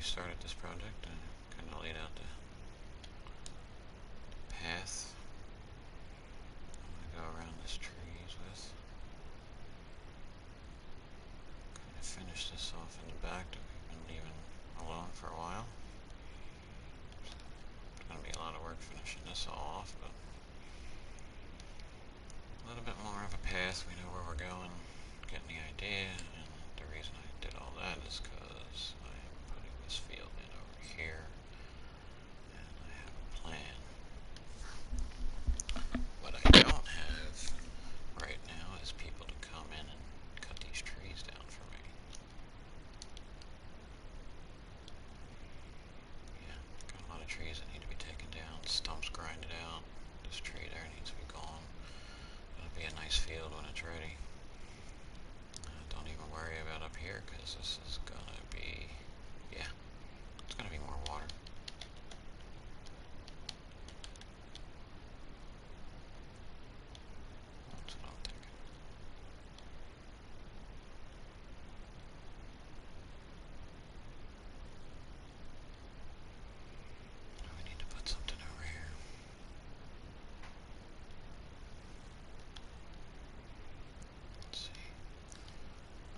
started this project and kind of laid out the path I'm going to go around this trees with. Kind of finish this off in the back that we've been leaving alone for a while. It's going to be a lot of work finishing this all off, but a little bit more of a path. We know where we're going, getting the idea, and the reason I did all that is because I am putting this field in over here, and I have a plan. What I don't have right now is people to come in and cut these trees down for me. Yeah, got a lot of trees that need to be taken down, stumps grinded out. This tree there needs to be gone. It'll be a nice field when it's ready. Don't even worry about up here because this is gonna be, yeah, it's gonna be more water. That's what I'm thinking. We need to put something over here. Let's see.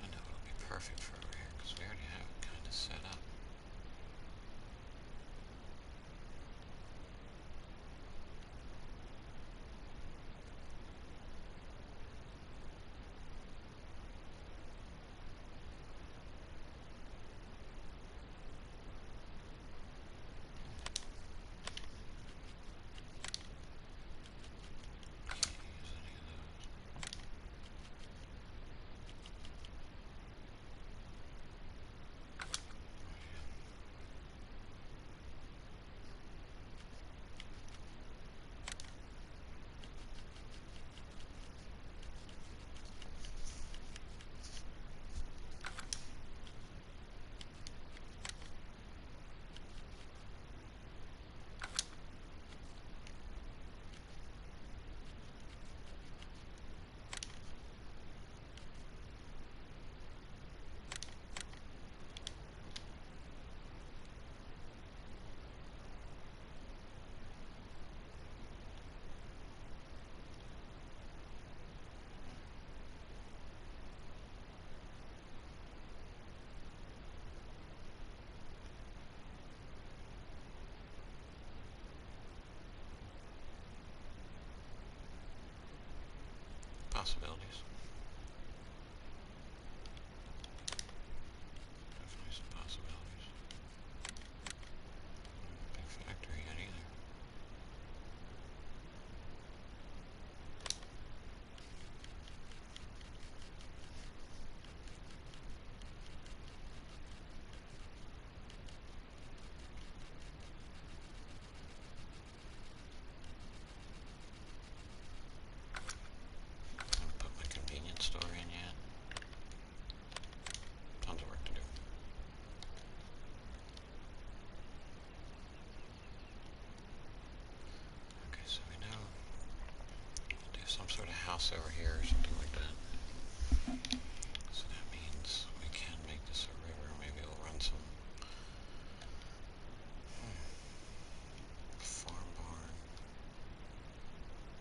I know it'll be perfect for over here because we already have it kind of set up. Possibilities. Definitely some possibilities. Big factory yet either. Haven't put my convenience store in yet. Tons of work to do. Okay, so we know we'll do some sort of house over here or something like that. So that means we can make this a river. Maybe we'll run some farm barn.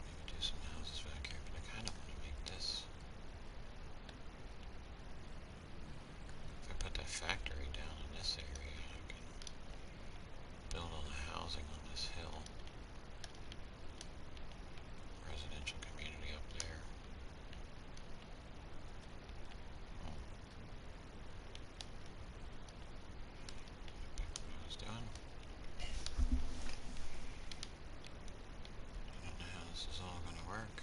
Maybe do some houses back here, but I kind of want to make this. If I put that factory down in this area, I can build all the housing on this hill. Residential community up there. Back what I was doing. I don't know how this is all going to work.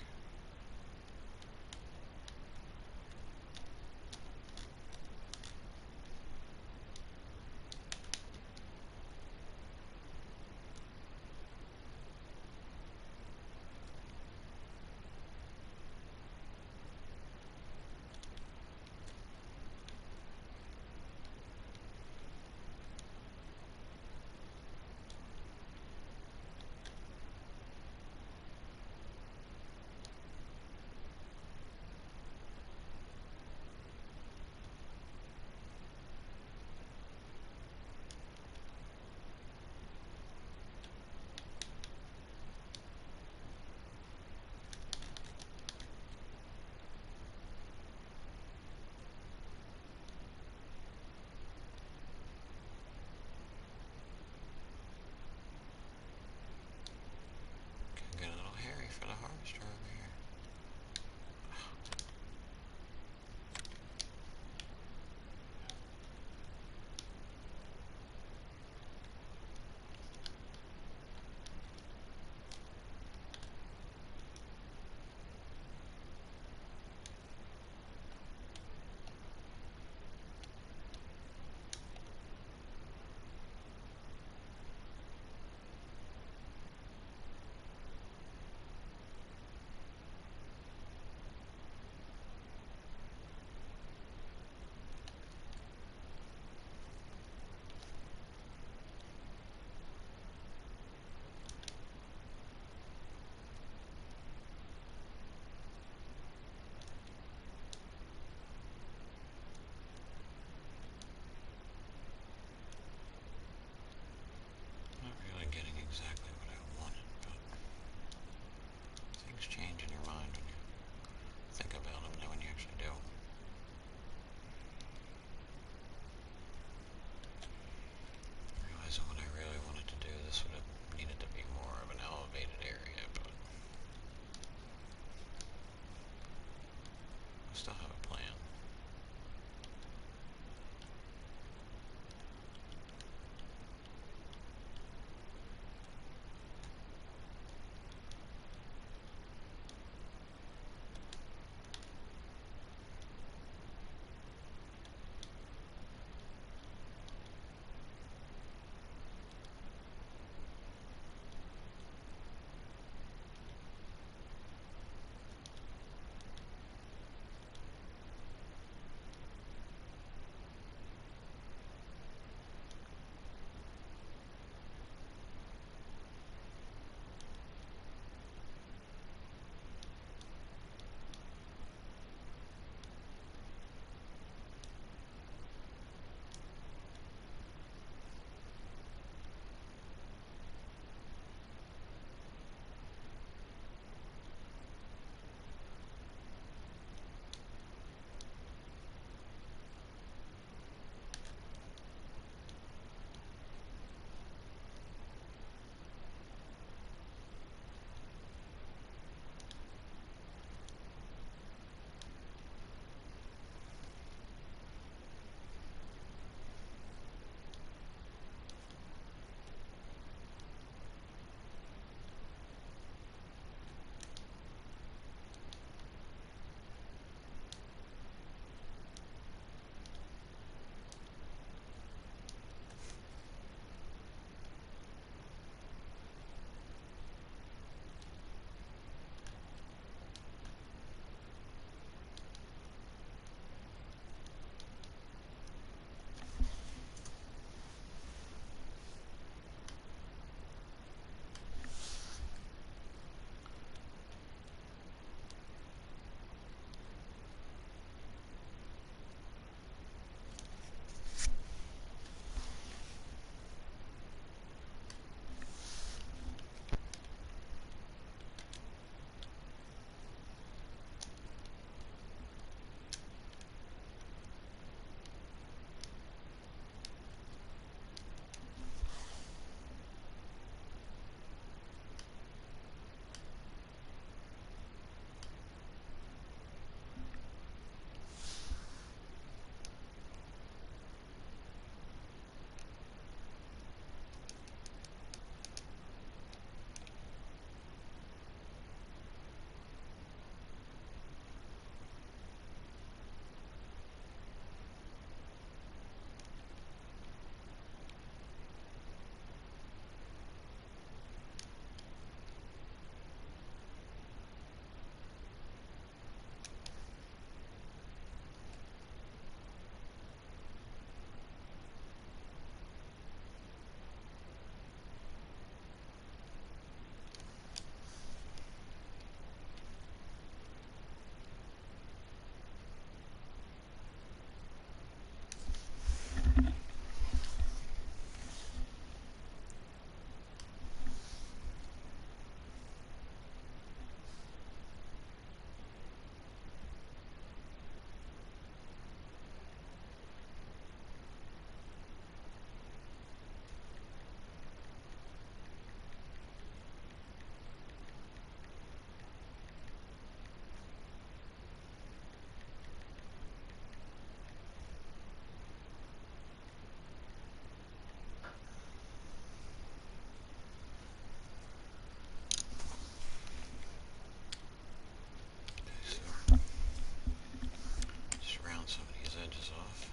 edges off.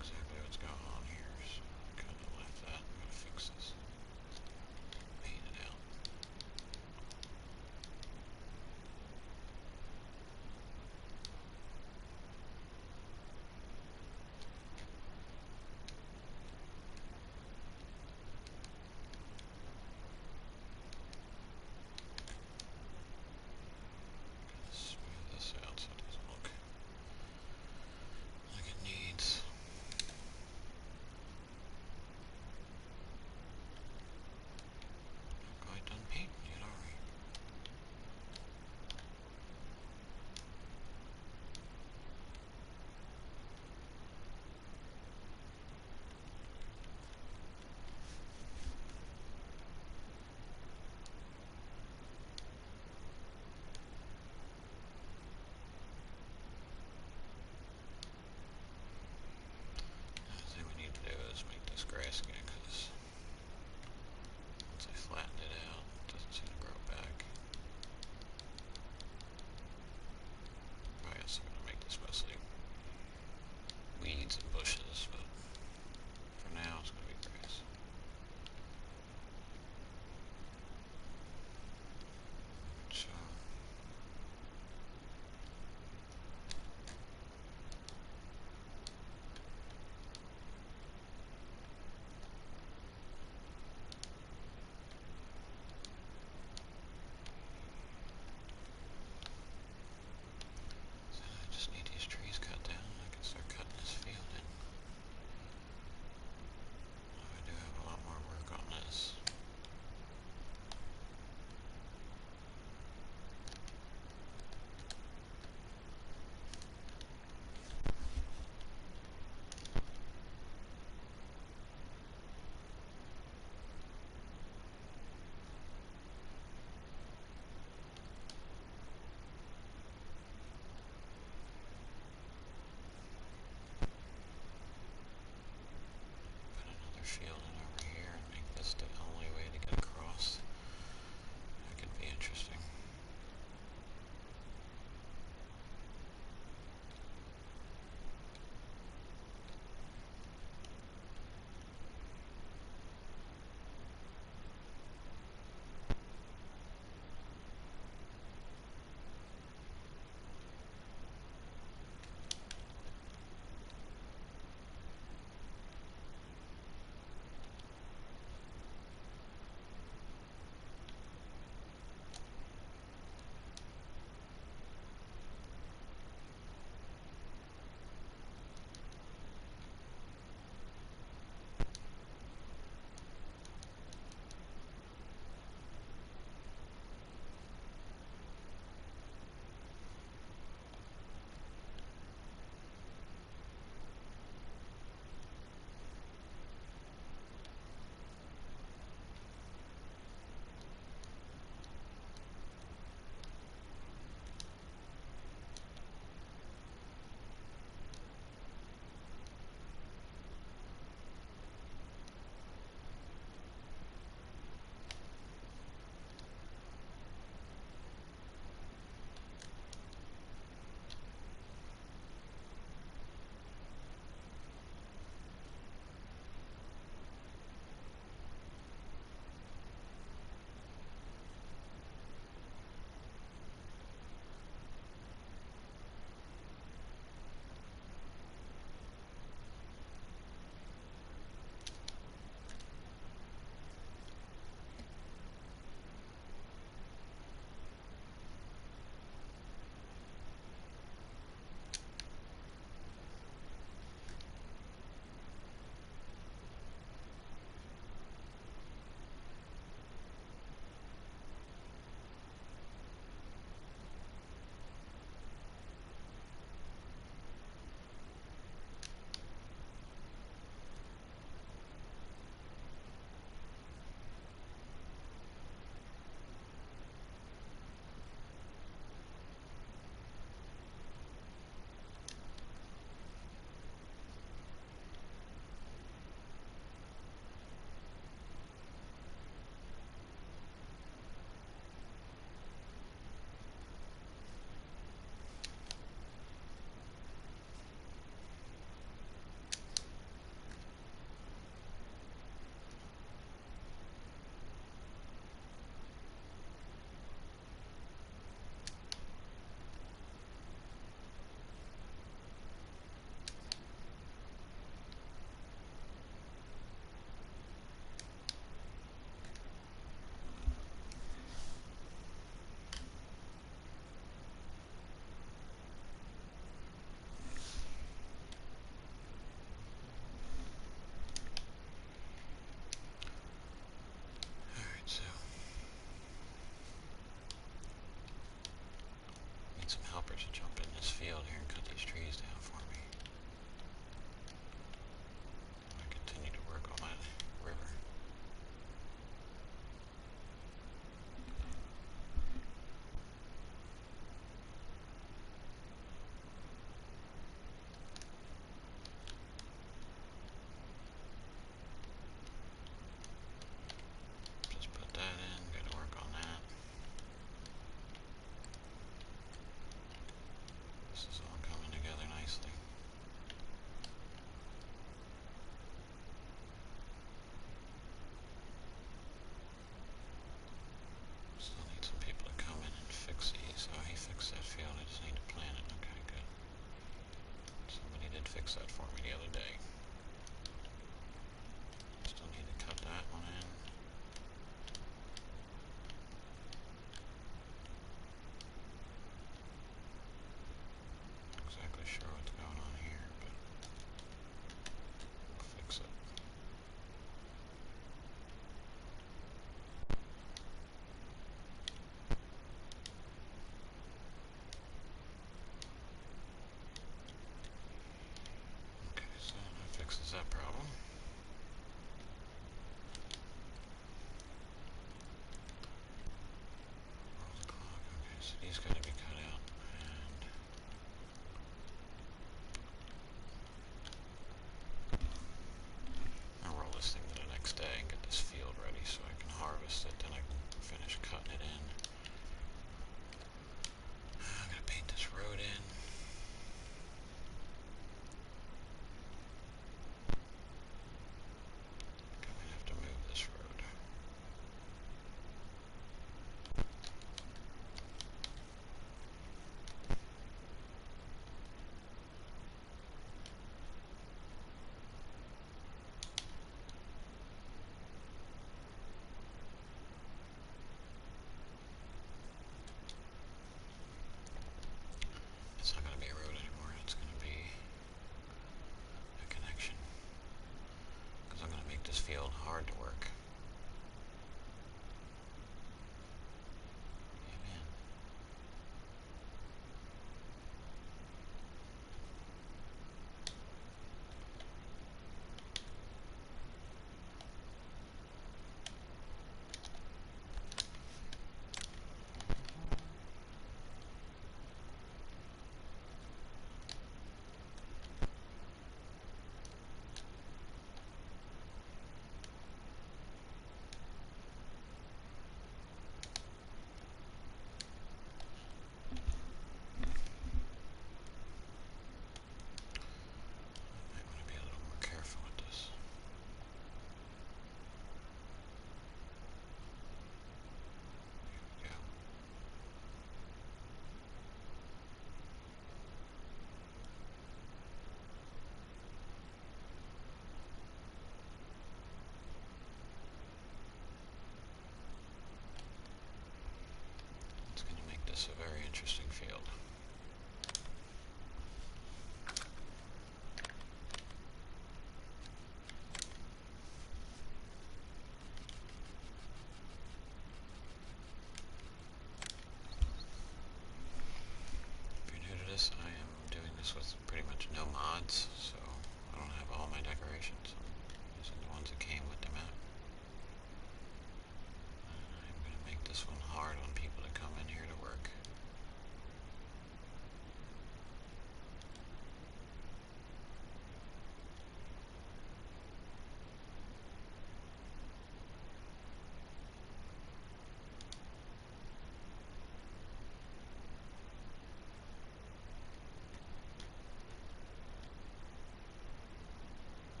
Exactly what's going on here, so I kind of left that. I'm going to fix this. Paint it out.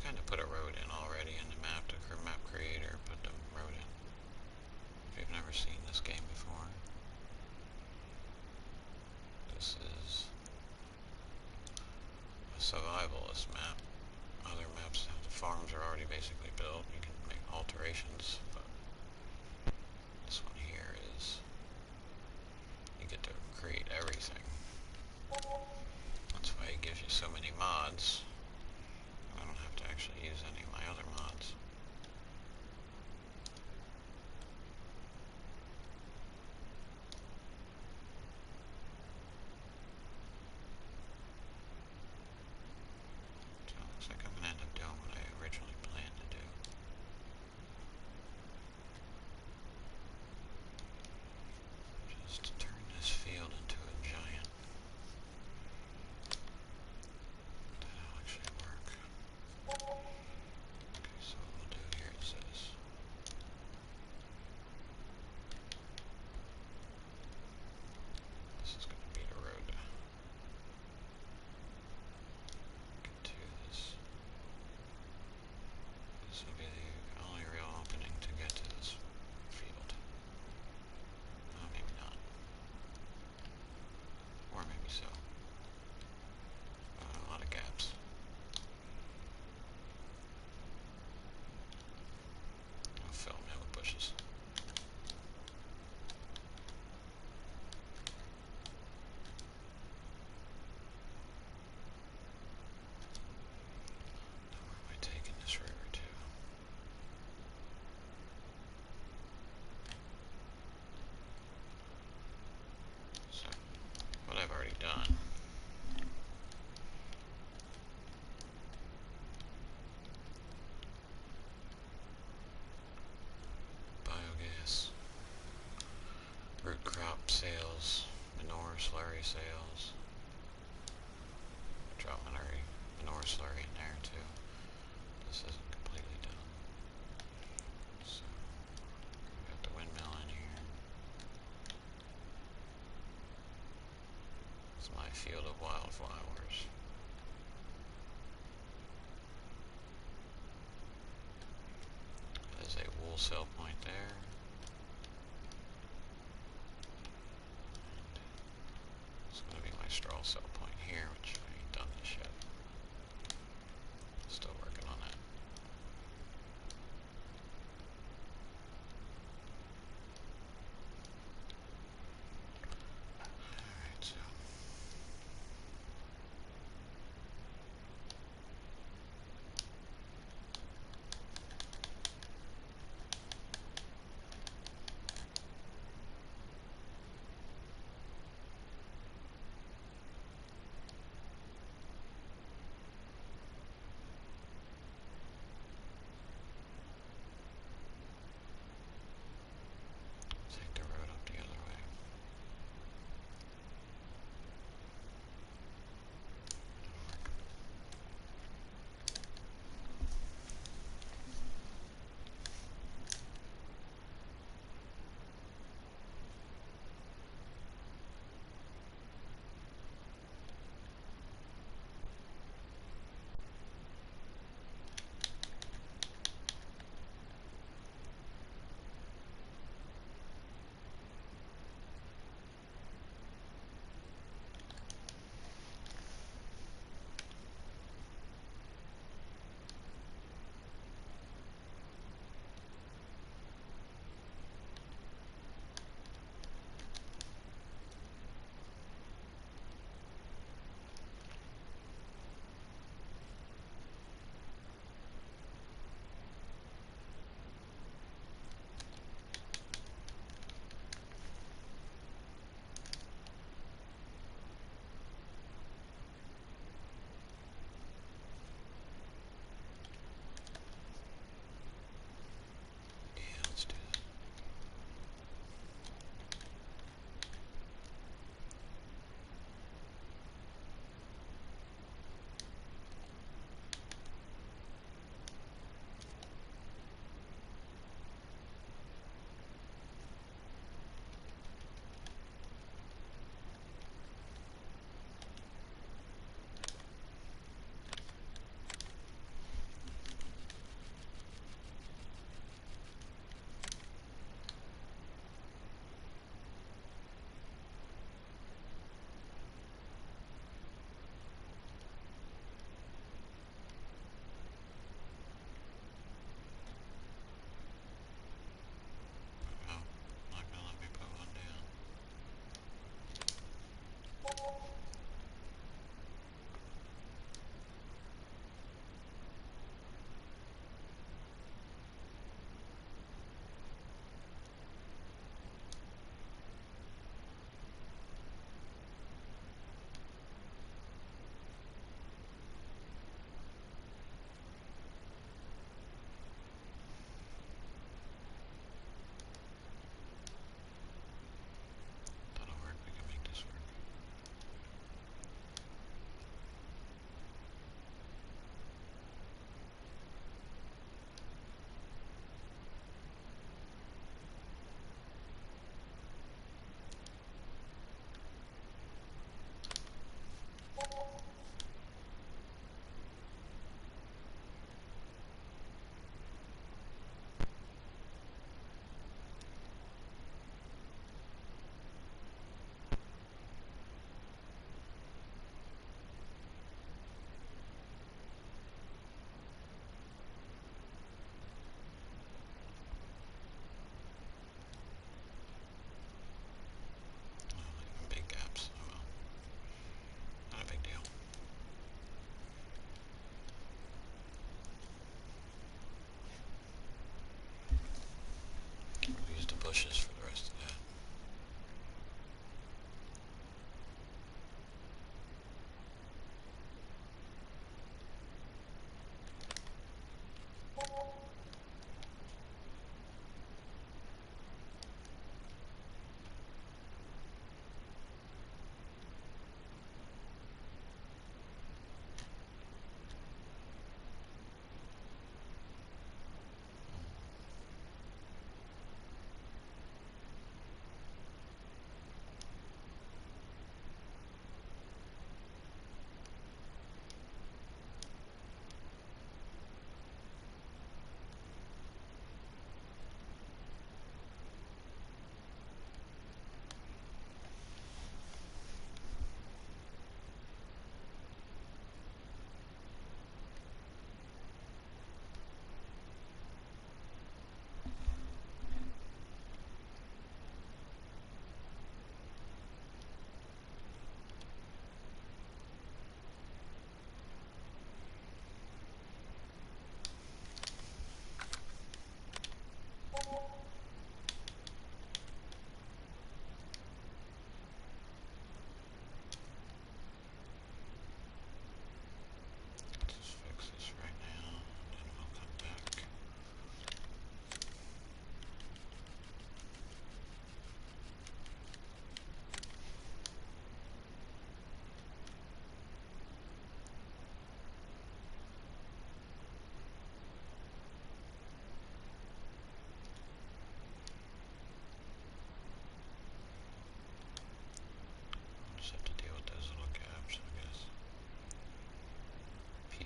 kind of put a road in already in the map. The map creator put the road in. If you've never seen this game before, this is a survivalist map. Other maps have the farms are already basically built. You can make alterations, but this one here is you get to create everything. That's why it gives you so many mods. I don't have to actually use any of my other mods. So it looks like I'm going to end up doing what I originally planned to do. Just turn this field into a giant. That'll actually work. Okay, so what we'll do here is this. This is going to be the road. Get to this. This will be the only real opening to get to this field. Oh, maybe not. Or maybe so. A lot of gaps. I'll fill them in with bushes. Now where am I taking this river to? So, what I've already done. Biogas, root crop sales, manure slurry sales. Drop manure slurry in there too. This isn't completely done. So we got the windmill in here. It's my field of wildflowers. There's a wool cell point there. It's going to be my straw cell point here, which I ain't done this yet. Still working on that. Alright, so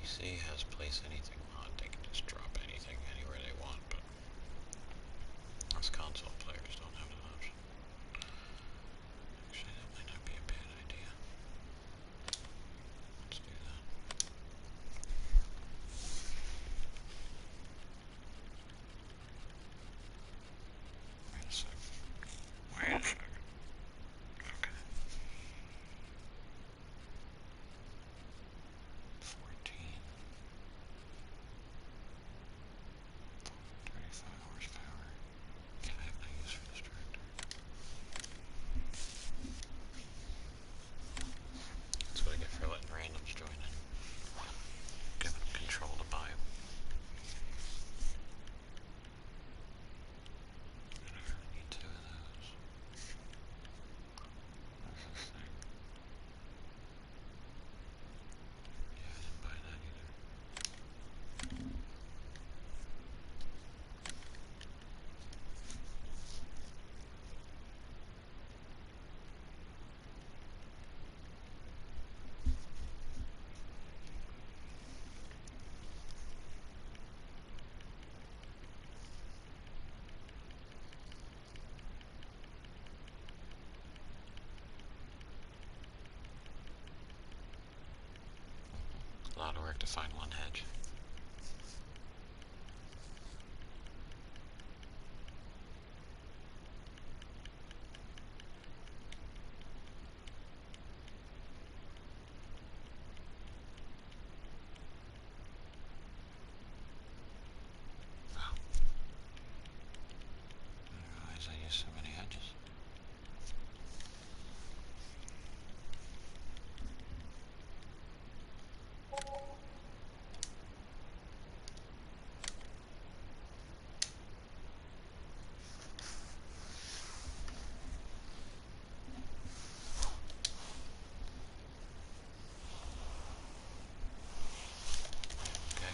PC has place anything mod. They can just drop anything anywhere they want, but us console players don't have that option. Actually, that might not be a bad idea. Let's do that. Wait a sec. Wait a second. Okay. 14. 35 horsepower. I have no use for this tractor. That's what I get for letting randoms join in. Giving them control to buy them. I don't really need two of those. What's this thing? Yeah, I didn't buy that either. A lot of work to find one hedge. Wow. I didn't realize I used so many hedges. Okay.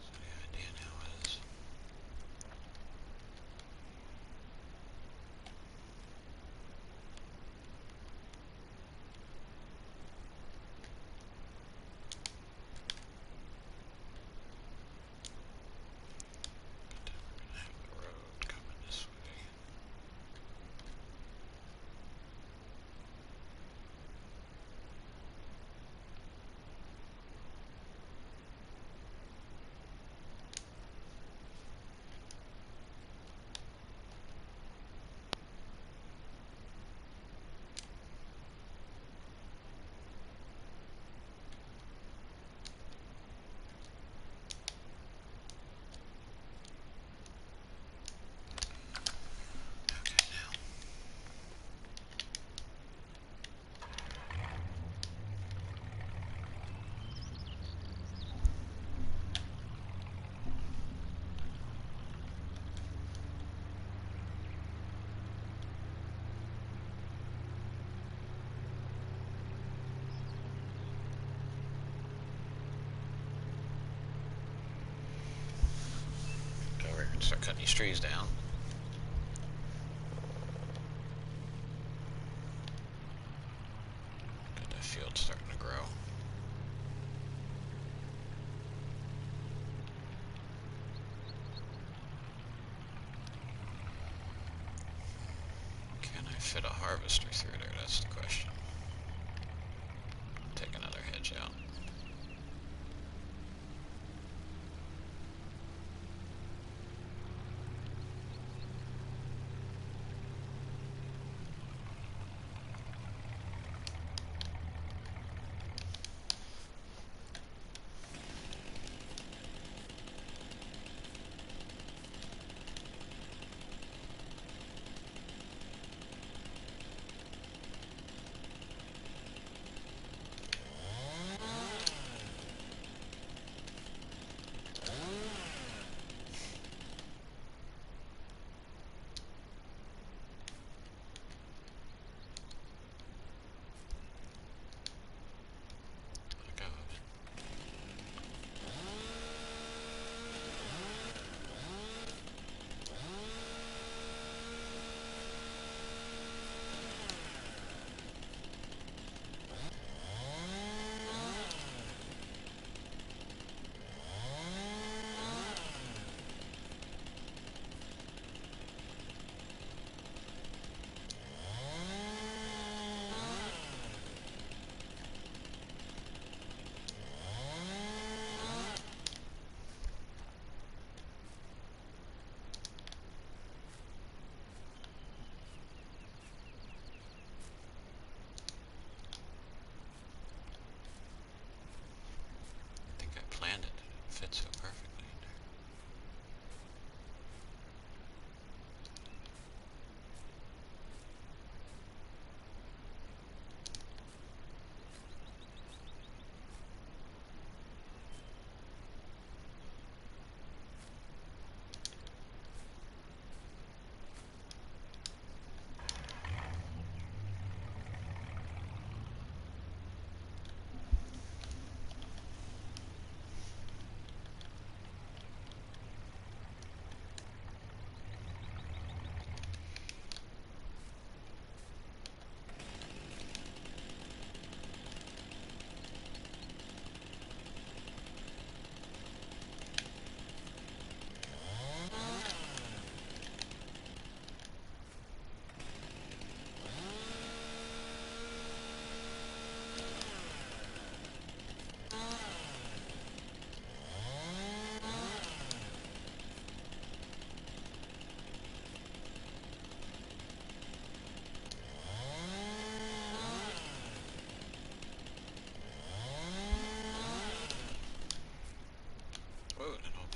So the idea now is but then we're gonna have the road coming this way. Okay, now. Go over here and start cutting these trees down. Got that field starting to grow. Can I fit a harvester through there? That's the question. Take another hedge out.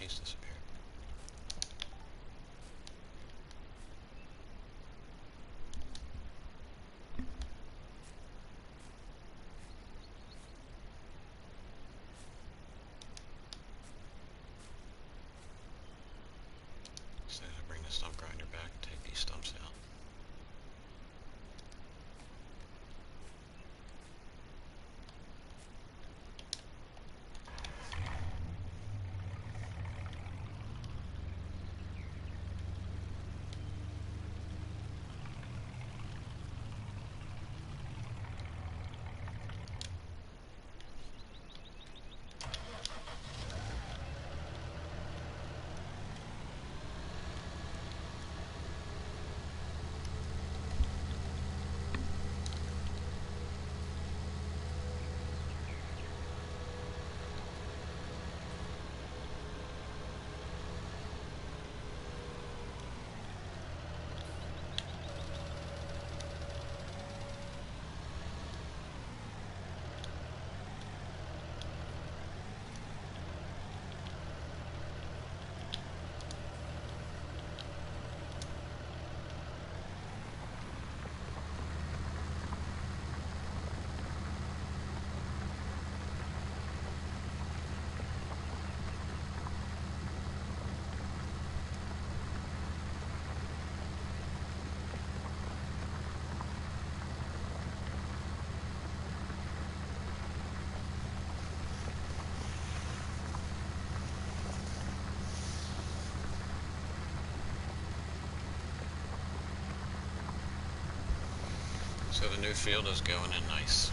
he's disappeared. So I bring the stump grinder back and take these stumps out. So the new field is going in nice.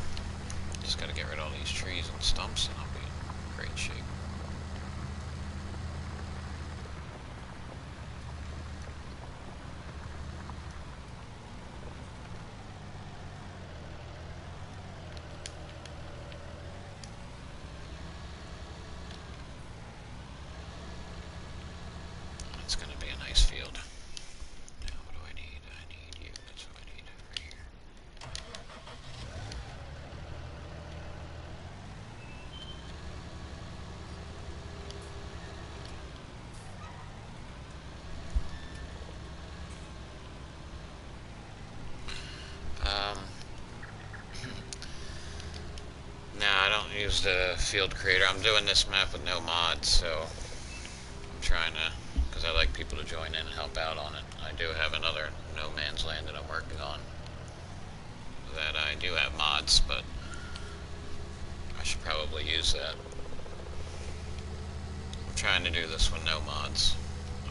Just got to get rid of all these trees and stumps and I'll be in great shape. It's going to be a nice field. Now what do I need? I need you. That's what I need right here. No, I don't use the field creator. I'm doing this map with no mods, so I'm trying to, because I like people to join in and help out on it. I do have another No Man's Land that I'm working on that I do have mods, but I should probably use that. I'm trying to do this with no mods.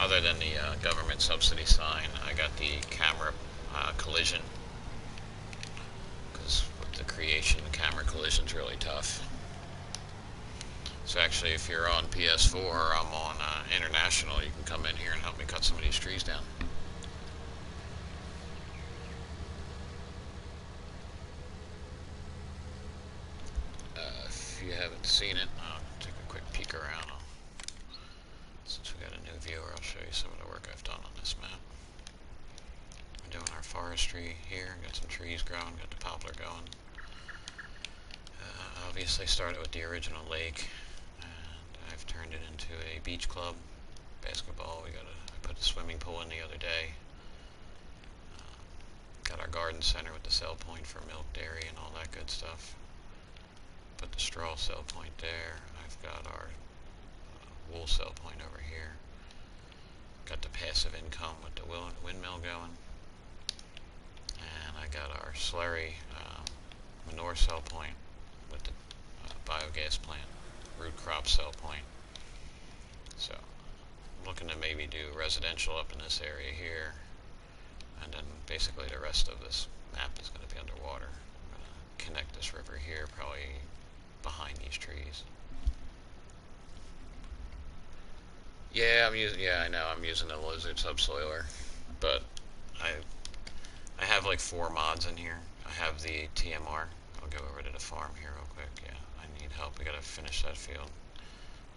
Other than the government subsidy sign, I got the camera collision, because with the creation, camera collision's really tough. So actually, if you're on PS4 or I'm on International, you can come in here and help me cut some of these trees down. If you haven't seen it, I'll take a quick peek around. Since we got a new viewer, I'll show you some of the work I've done on this map. We're doing our forestry here, got some trees growing, got the poplar going. Obviously started with the original lake, and I've turned it into a beach club. Basketball, I put the swimming pool in the other day. Got our garden center with the sell point for milk, dairy, and all that good stuff. Put the straw sell point there. I've got our wool sell point over here. Got the passive income with the windmill going. And I got our slurry manure sell point with the biogas plant, root crop sell point. So I'm looking to maybe do residential up in this area here, and then basically the rest of this map is going to be underwater. I'm going to connect this river here, probably behind these trees. Yeah, I know I'm using a lizard subsoiler, but I have like 4 mods in here. I have the TMR. I'll go over to the farm here real quick. Yeah, I need help. We gotta finish that field.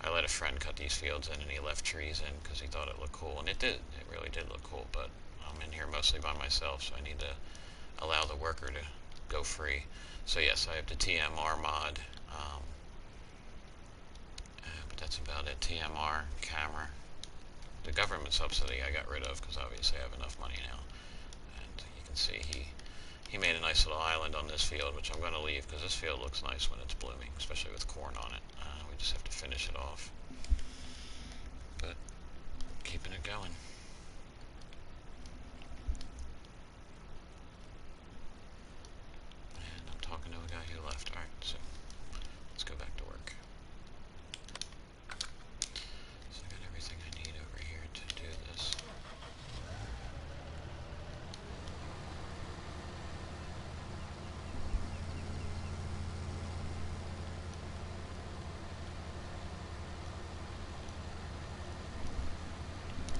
I let a friend cut these fields in and he left trees in because he thought it looked cool, and it did. It really did look cool, but I'm in here mostly by myself, so I need to allow the worker to go free. So yes, I have the TMR mod. But that's about it. TMR, camera. The government subsidy I got rid of because obviously I have enough money now. And you can see he made a nice little island on this field, which I'm going to leave because this field looks nice when it's blooming, especially with corn on it. We just have to finish it off. But keeping it going. And I'm talking to a guy who left. Alright, so let's go back to work. So I got everything I need over here to do this.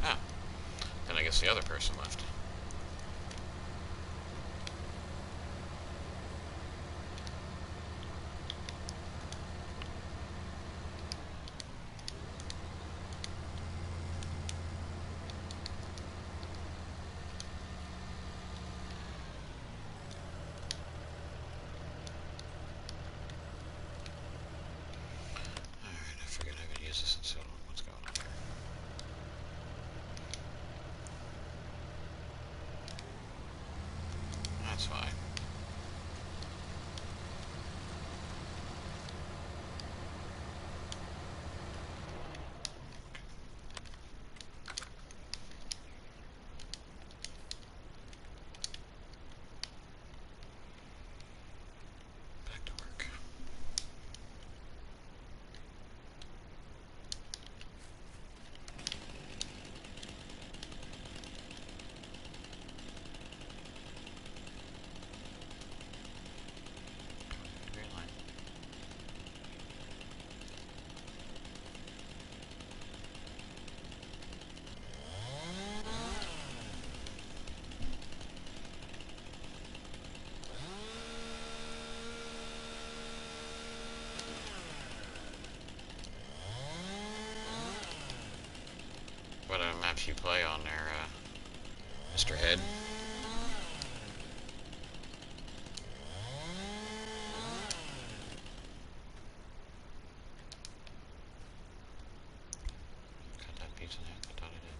Ah, and I guess the other person left. So what's going on here? That's fine. Back to work. What maps you play on there, Mr. Head? Cut that pizza in half. I thought I did.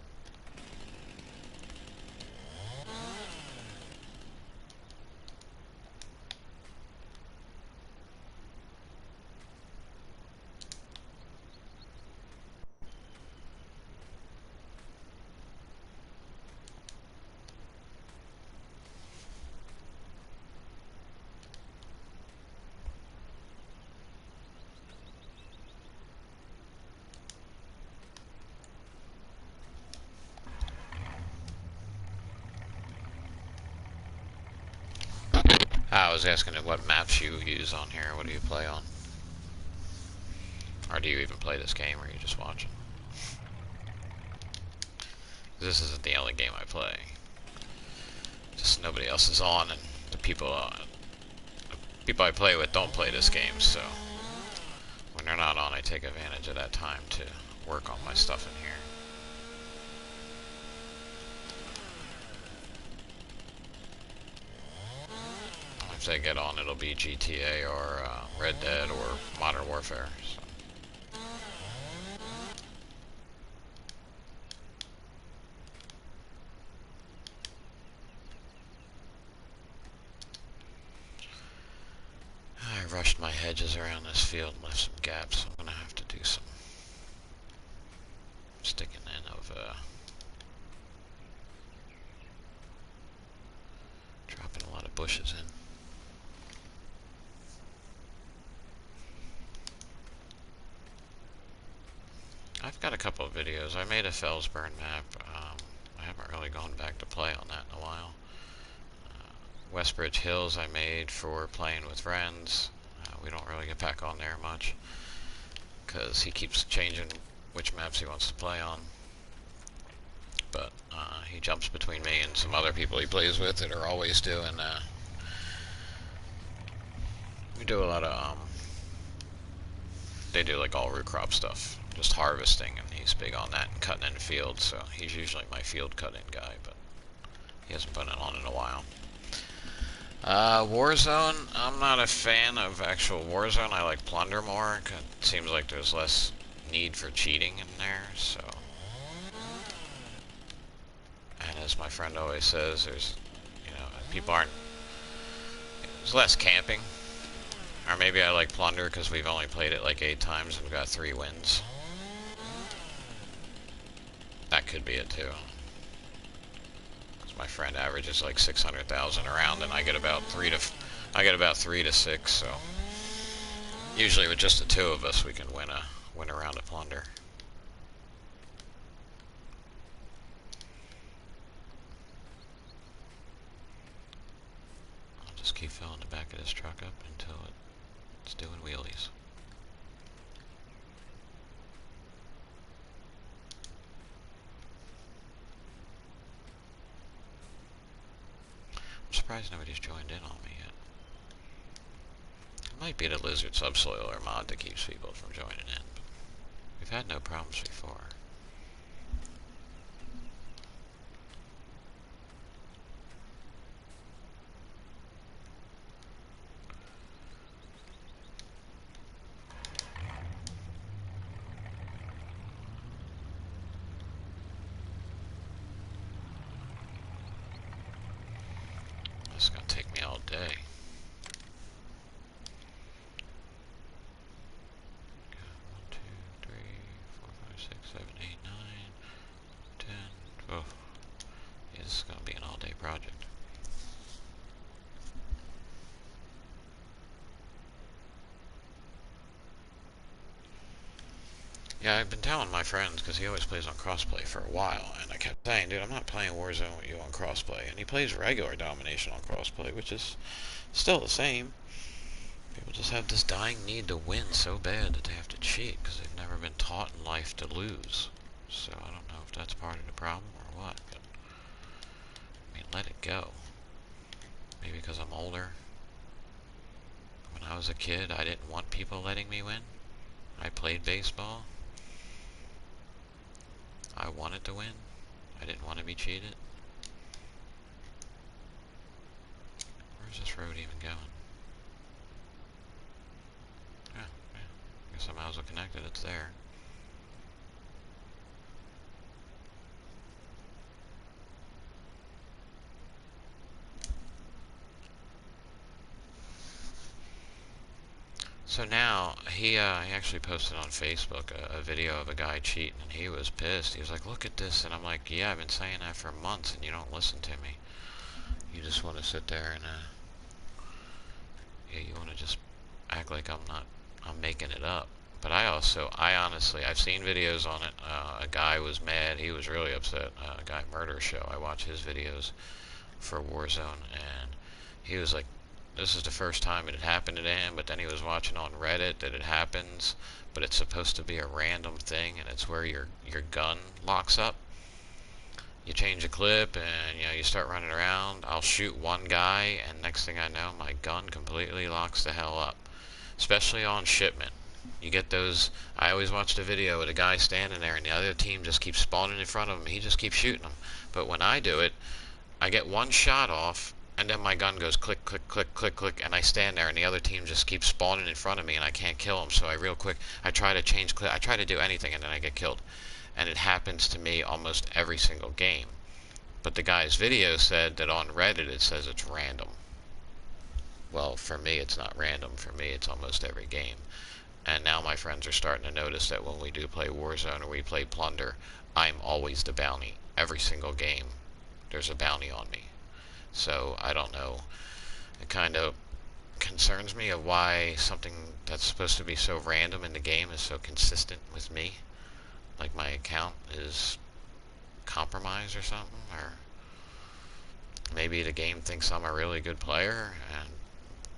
I was asking what maps you use on here. What do you play on? Or do you even play this game, or are you just watching? This isn't the only game I play. Just nobody else is on, and the people I play with don't play this game, so when they're not on, I take advantage of that time to work on my stuff in here. If they get on, it'll be GTA or Red Dead or Modern Warfare. So. I rushed my hedges around this field and left some gaps, so I'm going to have to do some sticking in of dropping a lot of bushes in. I've got a couple of videos. I made a Felsburn map. I haven't really gone back to play on that in a while. Westbridge Hills I made for playing with friends. We don't really get back on there much because he keeps changing which maps he wants to play on. But he jumps between me and some other people he plays with that are always doing. We do a lot of. They do like all root crop stuff, just harvesting, and he's big on that and cutting in fields. So he's usually my field cut-in guy, but he hasn't put it on in a while. Warzone, I'm not a fan of actual Warzone. I like Plunder more. It seems like there's less need for cheating in there, so. And as my friend always says, there's, you know, people aren't, there's less camping. Or maybe I like Plunder because we've only played it like 8 times and got 3 wins. That could be it too. Because my friend averages like 600,000 around, and I get about 3 to 6. So usually with just the 2 of us, we can win a round of Plunder. I'll just keep filling the back of this truck up until it's doing wheelies. I'm surprised nobody's joined in on me yet. It might be the Lizard Subsoiler mod that keeps people from joining in, but we've had no problems before. This is gonna take me all day. 7, 8, 9, 10, 12. Yeah, this is going to be an all-day project. Yeah, I've been telling my friends, because he always plays on crossplay for a while, and I kept saying, dude, I'm not playing Warzone with you on crossplay. And he plays regular domination on crossplay, which is still the same. People just have this dying need to win so bad that they have to cheat, because they've never been taught in life to lose. So I don't know if that's part of the problem or what, but I mean, let it go. Maybe because I'm older. When I was a kid, I didn't want people letting me win. I played baseball. I wanted to win. I didn't want to be cheated. Where's this road even going? Yeah, I guess I might as well connect it. It's there. So now, he actually posted on Facebook a video of a guy cheating, and he was pissed. He was like, look at this, and I'm like, yeah, I've been saying that for months, and you don't listen to me. You just want to sit there and, yeah, you want to just act like I'm making it up. But I honestly, I've seen videos on it. A guy was mad, he was really upset, a guy Murder Show, I watch his videos for Warzone, and he was like, this is the first time it had happened to him, but then he was watching on Reddit that it happens, but it's supposed to be a random thing, and it's where your gun locks up. You change a clip, and you start running around. I'll shoot one guy, and next thing I know, my gun completely locks the hell up. Especially on shipment. You get those. I always watched a video with a guy standing there, and the other team just keeps spawning in front of him. He just keeps shooting them. But when I do it, I get one shot off, and then my gun goes click, click, click, click, click, and I stand there, and the other team just keeps spawning in front of me, and I can't kill them. So I try to change clip, I try to do anything, and then I get killed. And it happens to me almost every single game. But the guy's video said that on Reddit it says it's random. Well, for me it's not random. For me it's almost every game. And now my friends are starting to notice that when we do play Warzone or we play Plunder, I'm always the bounty. Every single game there's a bounty on me. So I don't know. It kind of concerns me of why something that's supposed to be so random in the game is so consistent with me. Like my account is compromised or something, or maybe the game thinks I'm a really good player and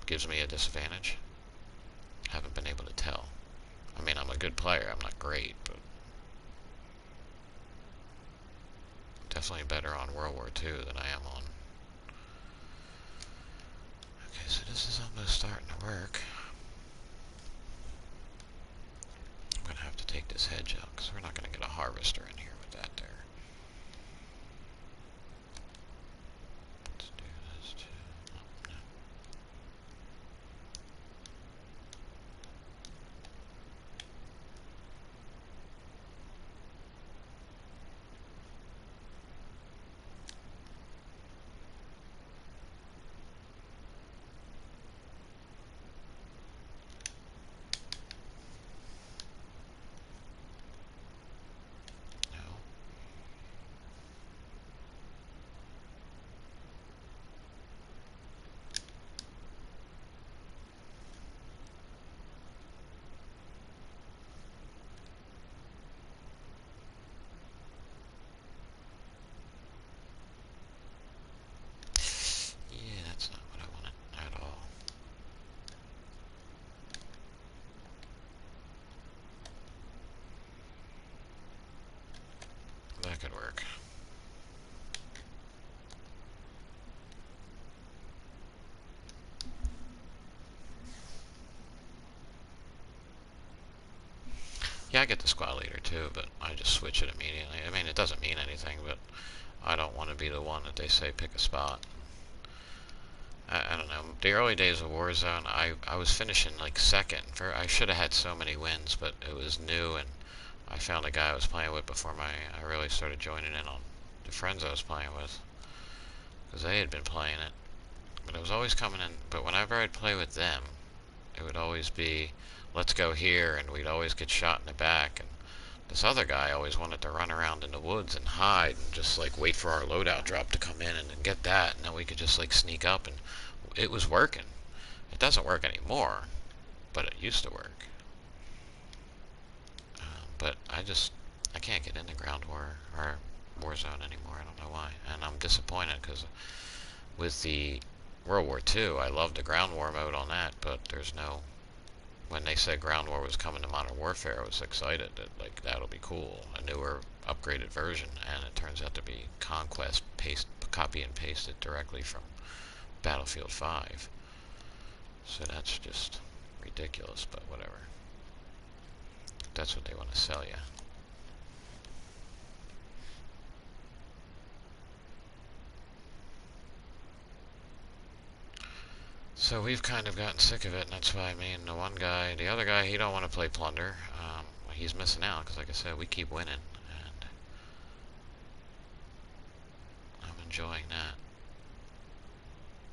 gives me a disadvantage. Haven't been able to tell. I mean, I'm a good player, I'm not great, but definitely better on World War II than I am on. Okay, so this is almost starting to work. I'm going to have to take this hedge out because we're not going to get a harvester in here with that there. Let's do this too. Oh, no. that could work. Yeah, I get the squad leader too, but I just switch it immediately. I mean, it doesn't mean anything, but I don't want to be the one that they say pick a spot. I don't know. The early days of Warzone, I was finishing like second. I should have had so many wins, but it was new, and I found a guy I was playing with before I really started joining in on the friends I was playing with, because they had been playing it. But I was always coming in. But whenever I'd play with them, it would always be, let's go here, and we'd always get shot in the back. And this other guy always wanted to run around in the woods and hide and just like wait for our loadout drop to come in and then get that, and then we could just like sneak up, and it was working. It doesn't work anymore, but it used to work. But I can't get into Ground War or Warzone anymore. I don't know why, and I'm disappointed because with the World War II, I loved the Ground War mode on that, but there's no. When they said Ground War was coming to Modern Warfare, I was excited that like that'll be cool, a newer, upgraded version, and it turns out to be Conquest copy and pasted directly from Battlefield 5. So that's just ridiculous, but whatever. That's what they want to sell you. So we've kind of gotten sick of it, and that's why me and the other guy, he don't want to play Plunder. He's missing out, because like I said, we keep winning, and I'm enjoying that.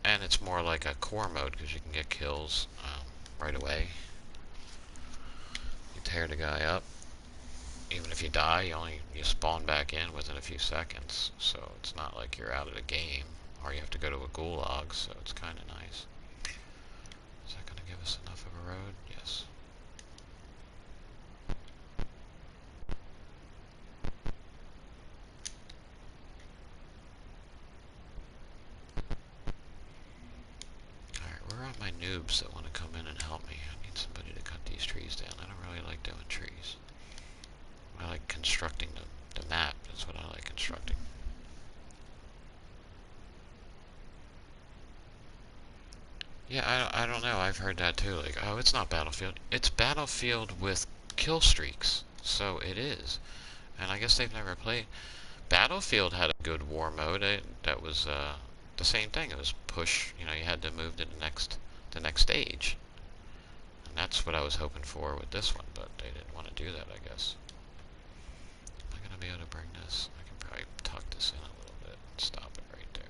And it's more like a core mode, because you can get kills right away. You tear the guy up. Even if you die, you spawn back in within a few seconds, so it's not like you're out of the game, or you have to go to a gulag, so it's kind of nice. Is that going to give us enough of a road? Yes. Alright, where are my noobs that want to come in and help me? I need somebody to cut these trees down. I don't really like doing trees. I like constructing the map. That's what I like constructing. Yeah, I don't know. I've heard that too. Like, oh, it's not Battlefield. It's Battlefield with kill streaks. So it is. And I guess they've never played. Battlefield had a good war mode. That was the same thing. It was push. You know, you had to move to the next stage. And that's what I was hoping for with this one, but they didn't want to do that, I guess. Am I going to be able to bring this? I can probably tuck this in a little bit and stop it right there.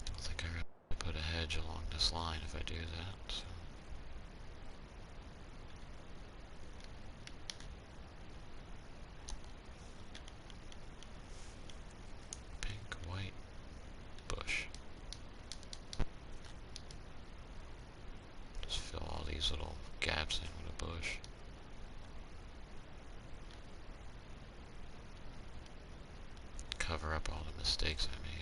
I don't think I really put a hedge along this line if I do that, so. Pink, white, bush. Just fill all these little gaps in with a bush. Cover up all the mistakes I made.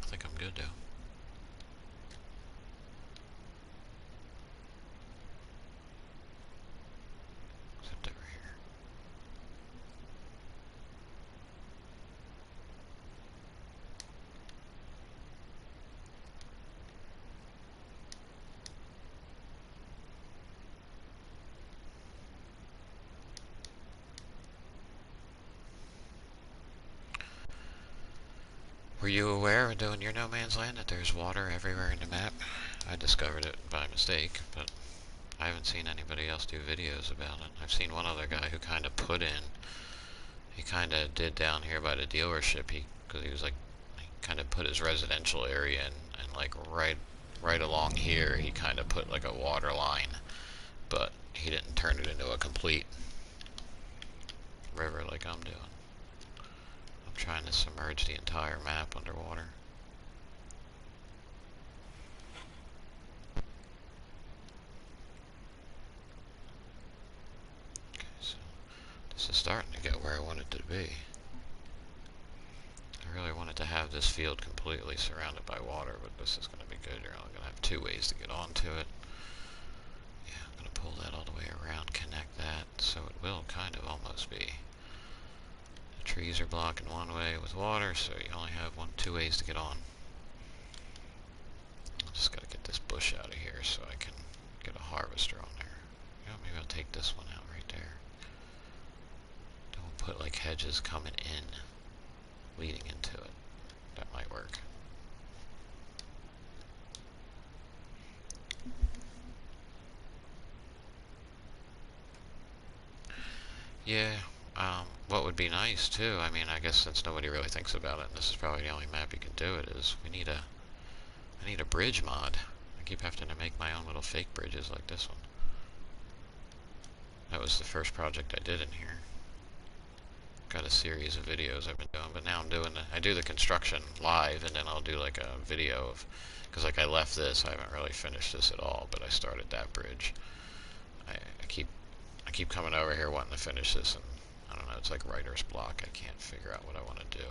I think I'm good though. Except over here. Were you aware of doing your No Man's Land that there's water everywhere in the map? I discovered it by mistake, but I haven't seen anybody else do videos about it. I've seen one other guy who kind of he kind of did down here by the dealership, because he was like, he kind of put his residential area in, and like right along here, he kind of put like a water line, but he didn't turn it into a complete river like I'm doing. I'm trying to submerge the entire map underwater. starting to get where I want it to be. I really wanted to have this field completely surrounded by water, but this is going to be good. You're only going to have 2 ways to get onto it. Yeah, I'm going to pull that all the way around, connect that, so it will kind of almost be. The trees are blocking one way with water, so you only have 2 ways to get on. I just got to get this bush out of here so I can get a harvester on there. You know, maybe I'll take this one out right there. Don't put like hedges coming in, leading into it. That might work. Yeah, what would be nice too, I mean, I guess since nobody really thinks about it, and this is probably the only map you can do it, is I need a bridge mod. I keep having to make my own little fake bridges like this one. That was the first project I did in here. Got a series of videos I've been doing, but now I do the construction live, and then I'll do like a video of, because like I left this, I haven't really finished this at all, but I started that bridge. I keep coming over here wanting to finish this, and I don't know, it's like writer's block. I can't figure out what I want to do.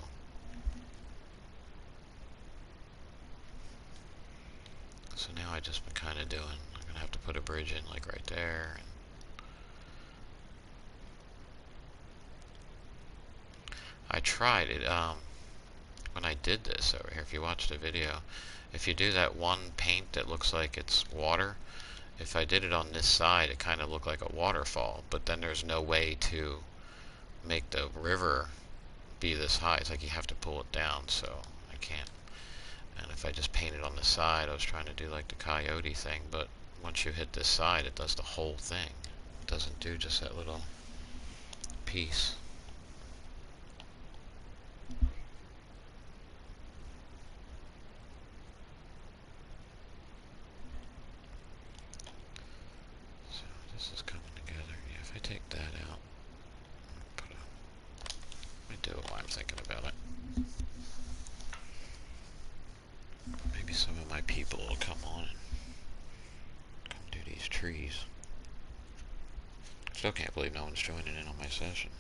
So now I just been kind of doing, I'm going to have to put a bridge in like right there. I tried it, when I did this over here, if you watch the video, if you do that one paint that looks like it's water, if I did it on this side, it kind of looked like a waterfall, but then there's no way to make the river be this high. It's like you have to pull it down, so I can't. And if I just paint it on the side, I was trying to do like the coyote thing, but once you hit this side, it does the whole thing. It doesn't do just that little piece. So this is coming together. Yeah, if I take that out, let me do it while I'm thinking about it. Maybe some of my people will come on and come do these trees. Still can't believe no one's joining in on my session.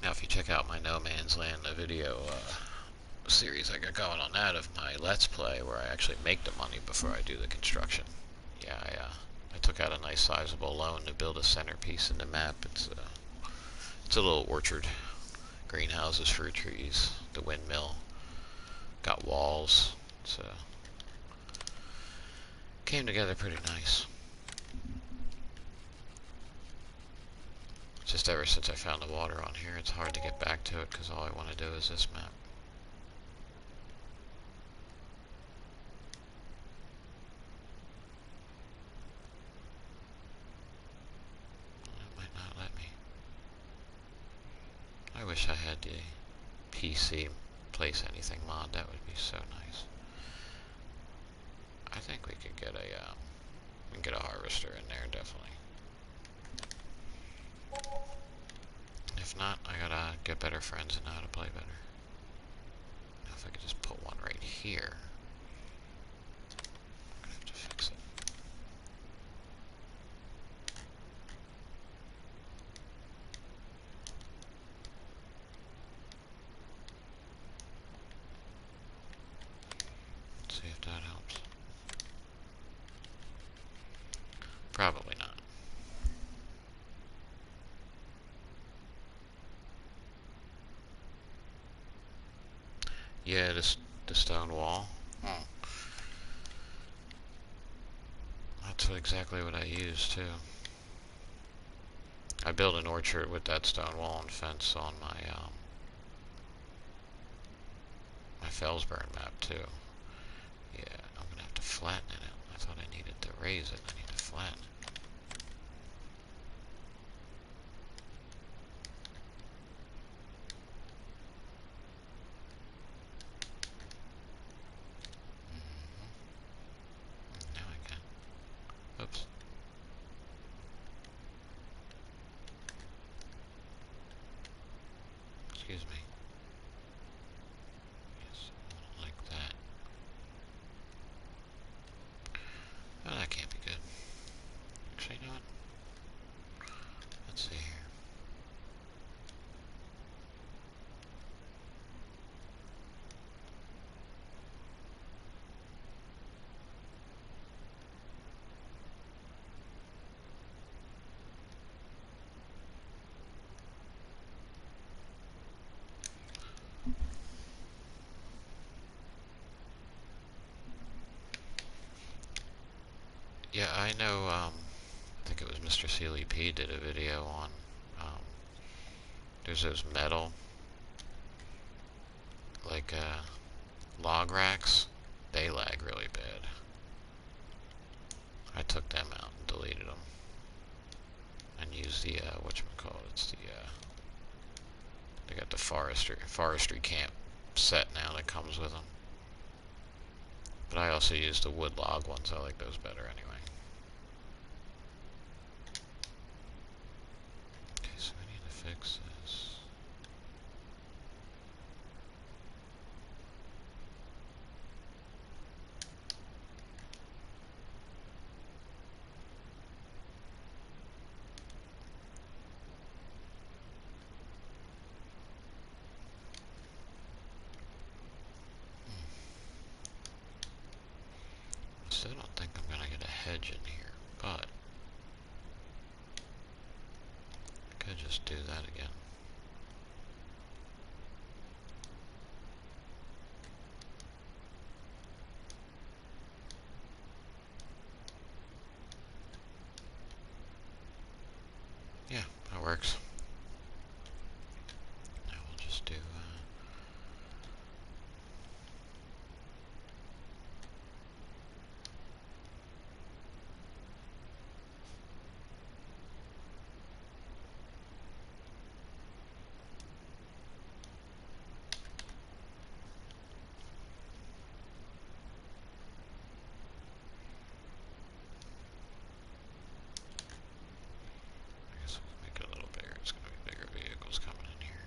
Now if you check out my No Man's Land, the video series I got going on that of my Let's Play, where I actually make the money before I do the construction. Yeah, I took out a nice sizable loan to build a centerpiece in the map. It's a little orchard, greenhouses, fruit trees, the windmill, got walls. So came together pretty nice. Just ever since I found the water on here, it's hard to get back to it because all I want to do is this map. It might not let me. I wish I had the PC place anything mod. That would be so nice. I think we could get a harvester in there, definitely. If not, I gotta get better friends and know how to play better. Now if I could just put one right here. I'm gonna have to fix it. Let's see if that helps. Probably not. Yeah, the stone wall. That's exactly what I use too. I built an orchard with that stone wall and fence on my my Felsburn map too. Yeah, I'm gonna have to flatten it out. I thought I needed to raise it. I need to flatten it. excuse me. Yes, like that. Oh, that can't be good. Actually, you know what? Let's see here. Yeah, I know, I think it was Mr. CLP did a video on, there's those metal, like, log racks. They lag really bad. I took them out and deleted them. And used the, whatchamacallit, it's the, they got the forestry camp set now that comes with them. But I also use the wood log ones. I like those better anyway. Okay, so we need to fix this. I still don't think I'm gonna get a hedge in here, but I could just do that again. Yeah, that works. Now we'll just do, I guess we'll make it a little bigger. It's gonna be bigger vehicles coming in here.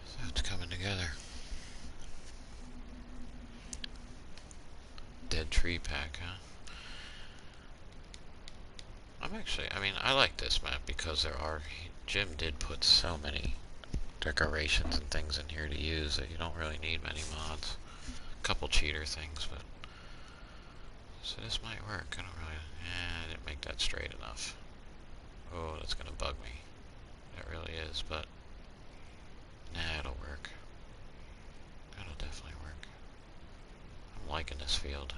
So it's coming together. Dead tree pack, huh? I mean, I like this map because Jim did put so many decorations and things in here to use that you don't really need many mods. A couple cheater things, but so this might work. I don't really. I didn't make that straight enough. Oh, that's gonna bug me. That really is, but nah, it'll work. It'll definitely work. I'm liking this field.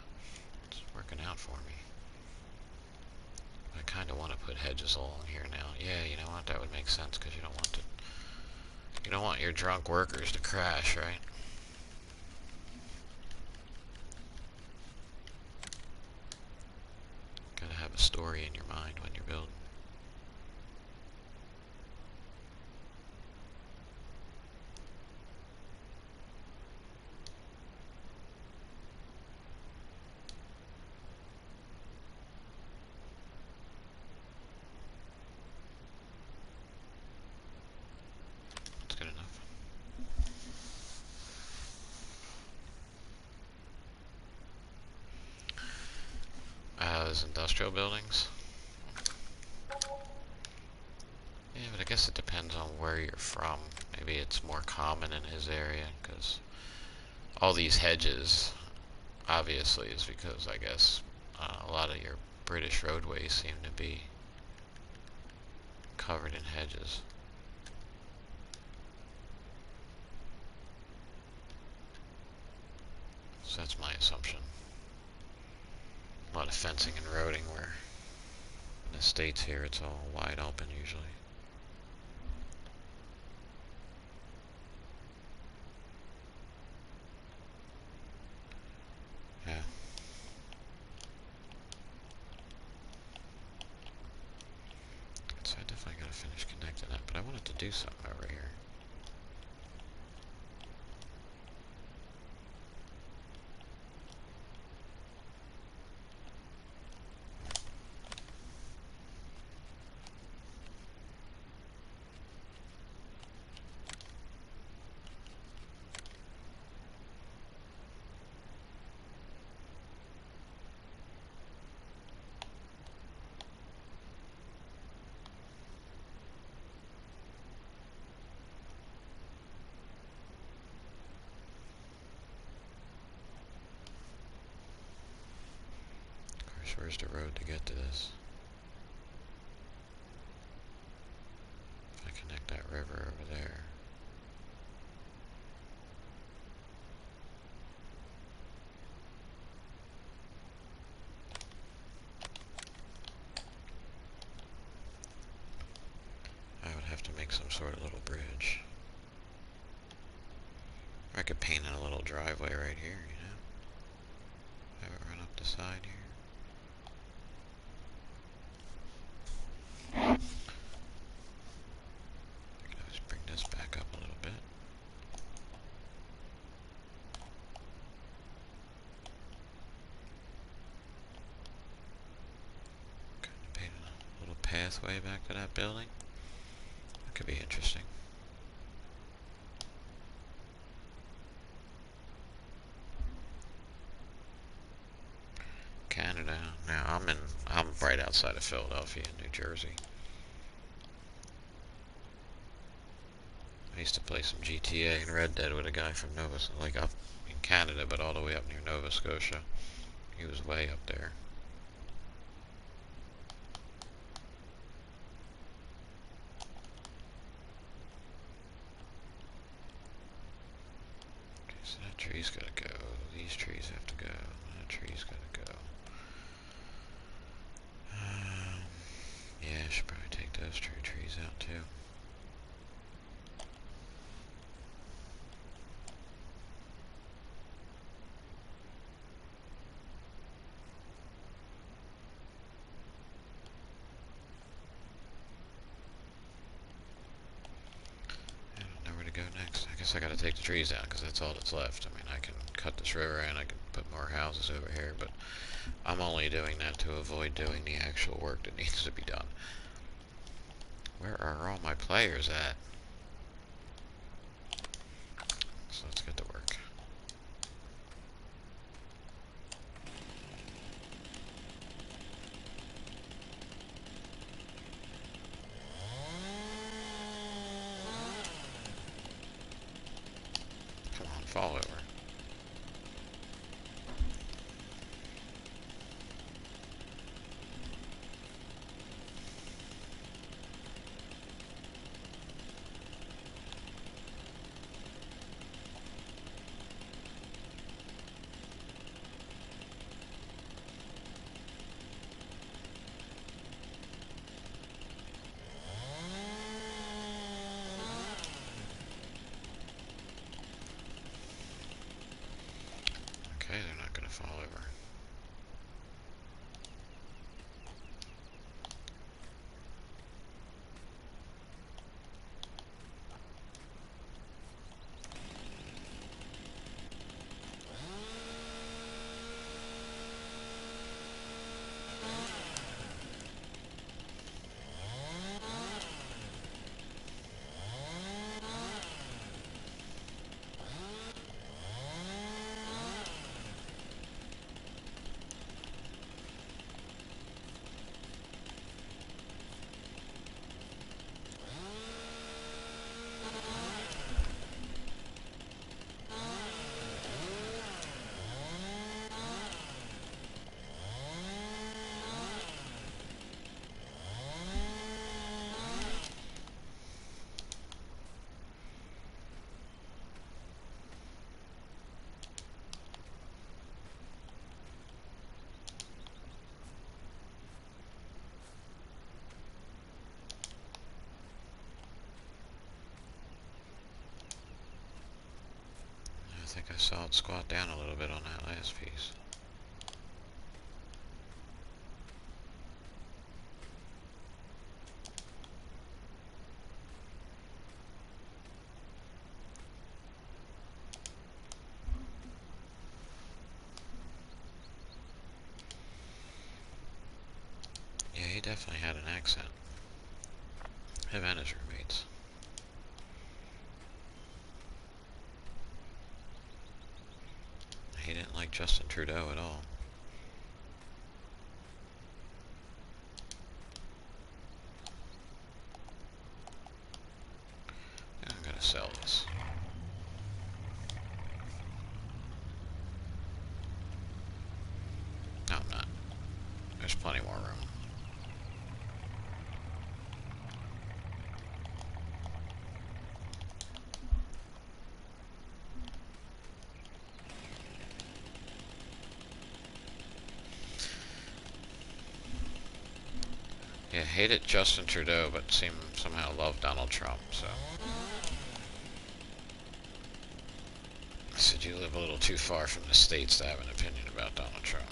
It's working out for me. I kind of want to put hedges along here now. Yeah, you know what? That would make sense because you don't want your drunk workers to crash, right? Gotta have a story in your mind when you're building. That's good enough. Those industrial buildings. Yeah, but I guess it depends on where you're from. Maybe it's more common in his area, because all these hedges, obviously, is because, I guess, a lot of your British roadways seem to be covered in hedges. So that's my assumption. A lot of fencing and roading, where in the States here it's all wide open usually. Yeah. So I definitely gotta finish connecting that, but I wanted to do something over here. Where's the road to get to this? If I connect that river over there. I would have to make some sort of little bridge. Or I could paint in a little driveway right here, you know? Have it run up the side here. I can always bring this back up a little bit. Kind of paint a little pathway back to that building. That could be interesting. Canada. Now I'm right outside of Philadelphia, New Jersey. I used to play some GTA and Red Dead with a guy from like up in Canada, but all the way up near Nova Scotia. He was way up there. Okay, so that tree's gotta go. These trees have to go. That tree's gotta go. Yeah, I should probably take those trees out too. I don't know where to go next. I guess I gotta take the trees out because that's all that's left. I mean, I can cut this river and I can put more houses over here, but I'm only doing that to avoid doing the actual work that needs to be done. Where are all my players at? So let's get to work. Come on, fall over. Okay, they're not going to fall over. I think I saw it squat down a little bit on that last piece. Yeah, he definitely had an accent. Him and his roommates. He didn't like Justin Trudeau at all. I'm gonna sell this. No, I'm not. plenty more room. Yeah, hated Justin Trudeau, but seem somehow love Donald Trump, so. I said you live a little too far from the States to have an opinion about Donald Trump.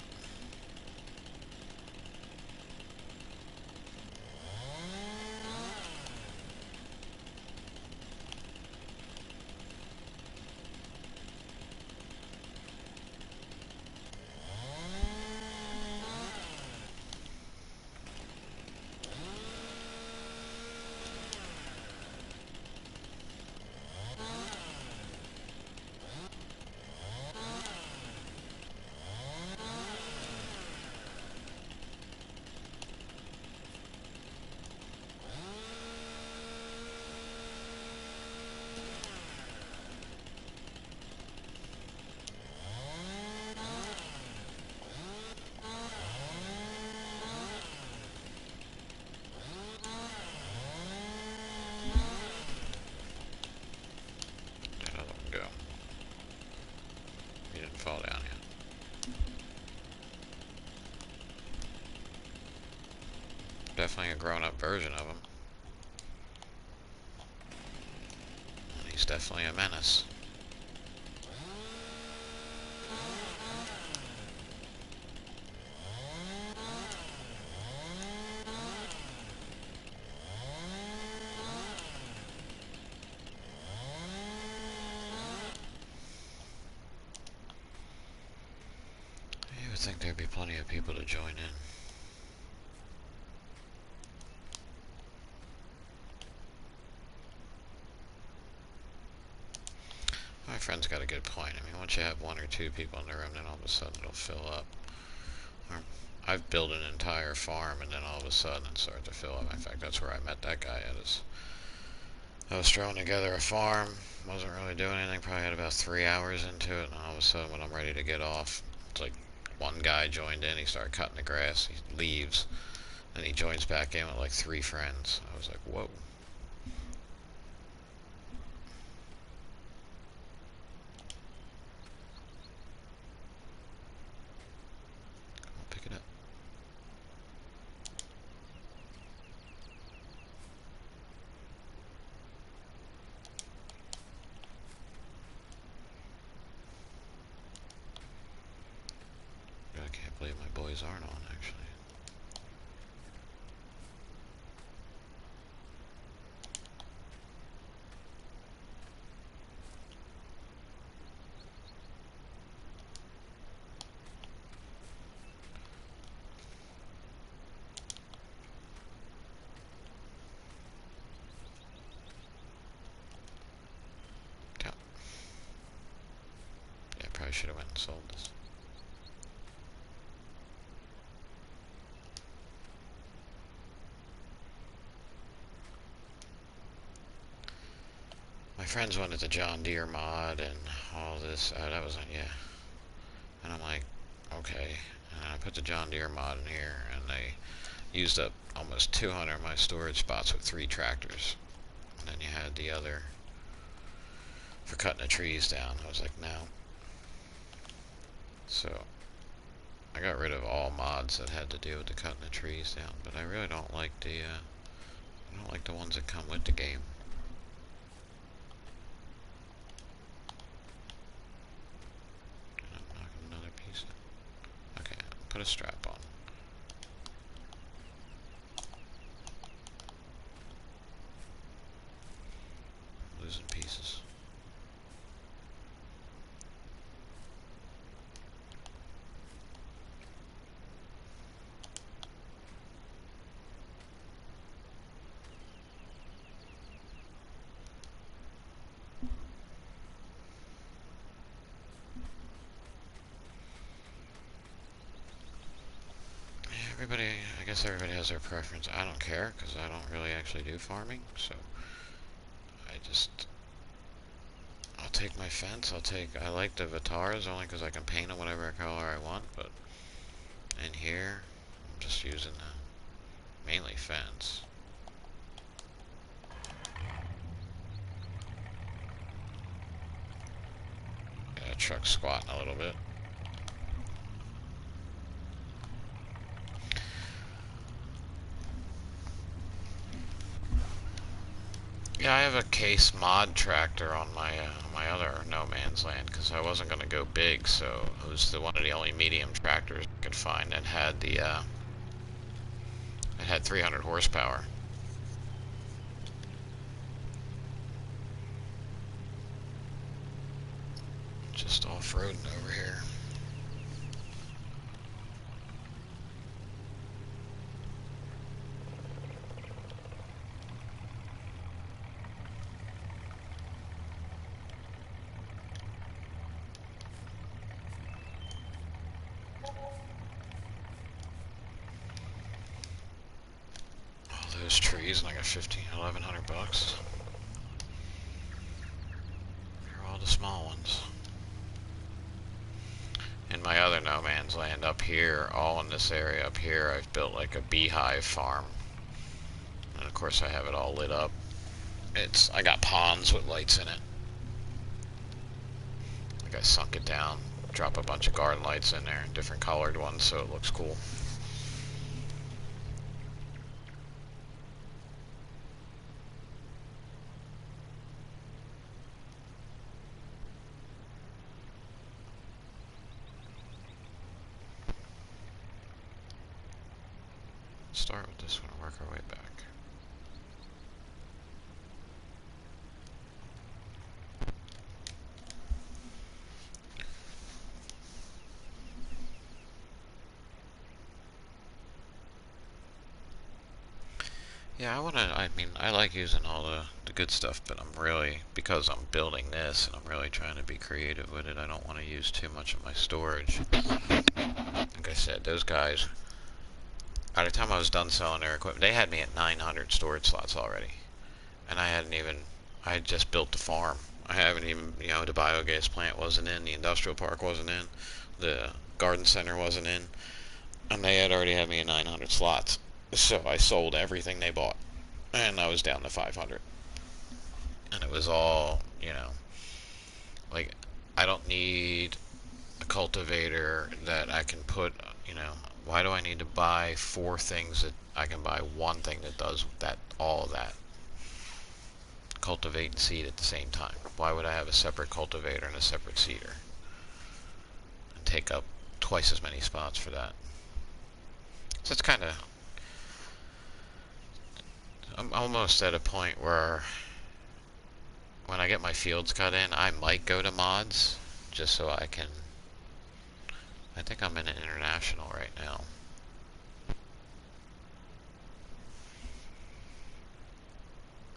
Fall down yet. Definitely a grown-up version of him. And he's definitely a menace. You would think there'd be plenty of people to join in. My friend's got a good point. I mean, once you have one or two people in the room, then all of a sudden it'll fill up. I've built an entire farm, and then all of a sudden it started to fill up. In fact, that's where I met that guy at. I was throwing together a farm, wasn't really doing anything, probably had about 3 hours into it, and all of a sudden when I'm ready to get off, it's like one guy joined in, he started cutting the grass, he leaves, and he joins back in with like 3 friends. I was like, whoa. Pick it up. I can't believe my boys aren't on, actually. Yeah, probably should have went and sold this. My friends wanted the John Deere mod and all this. That wasn't, yeah. And I'm like, okay. And I put the John Deere mod in here, and they used up almost 200 of my storage spots with 3 tractors. And then you had the other for cutting the trees down. I was like, no. So I got rid of all mods that had to do with the cutting the trees down. But I really don't like the ones that come with the game. I'm knocking another piece in. Okay, put a strap on. Losing pieces. I guess everybody has their preference. I don't care, because I don't really actually do farming, so I'll take my fence. I like the Vitaras only because I can paint them whatever color I want, but in here, Just using the mainly fence. Got a truck squatting a little bit. Yeah, I have a Case mod tractor on my other No Man's Land because I wasn't gonna go big, so it was one of the only medium tractors I could find that had it had 300 horsepower. Just off-roading over here. Those trees, and I got 1,100 bucks. They're all the small ones. In my other No Man's Land up here, all in this area up here, I've built like a beehive farm. And of course I have it all lit up. I got ponds with lights in it. Like I sunk it down, drop a bunch of garden lights in there, different colored ones, so it looks cool. Start with this one and work our way back. Yeah, I like using all the good stuff, but I'm really, because I'm building this and I'm really trying to be creative with it, I don't want to use too much of my storage. Like I said, those guys, by the time I was done selling their equipment, they had me at 900 storage slots already. And I had just built the farm. I haven't even, the biogas plant wasn't in, the industrial park wasn't in, the garden center wasn't in, and they had already had me at 900 slots. So I sold everything they bought, and I was down to 500. And it was all, like, I don't need a cultivator that I can put, why do I need to buy 4 things that I can buy one thing that does all of that? Cultivate and seed at the same time. Why would I have a separate cultivator and a separate seeder? And take up twice as many spots for that. So it's kind of, I'm almost at a point where when I get my fields cut in, I might go to mods just so I think I'm in an international right now.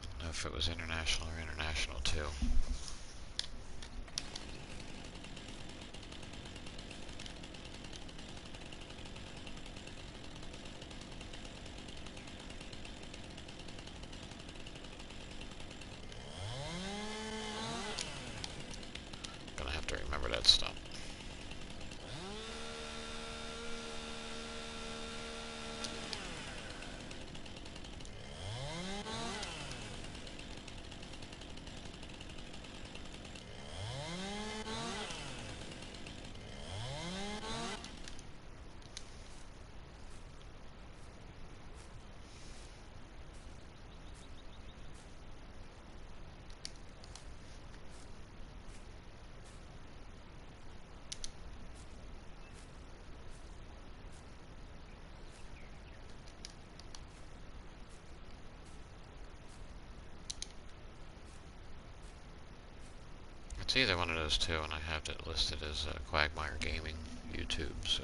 I don't know if it was international or international 2. Gonna have to remember that stuff. It's either one of those 2, and I have it listed as Quagmire Gaming YouTube, so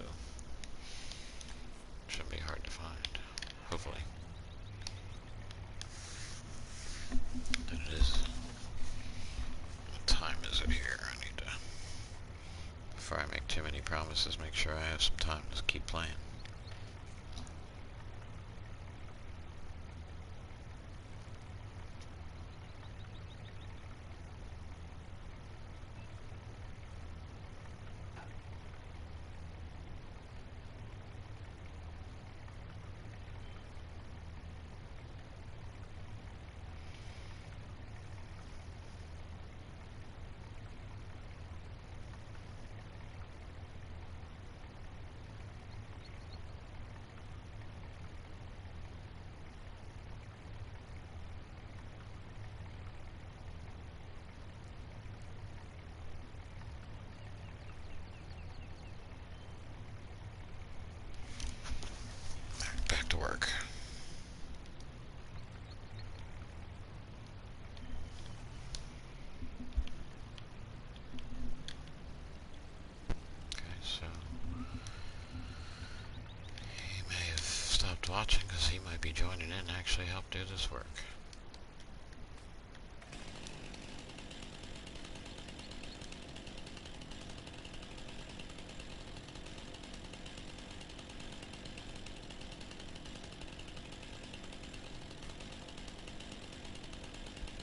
shouldn't be hard to find, hopefully. And it is. What time is it here? I need to, before I make too many promises, make sure I have some time to keep playing. watching because he might be joining in and actually help do this work.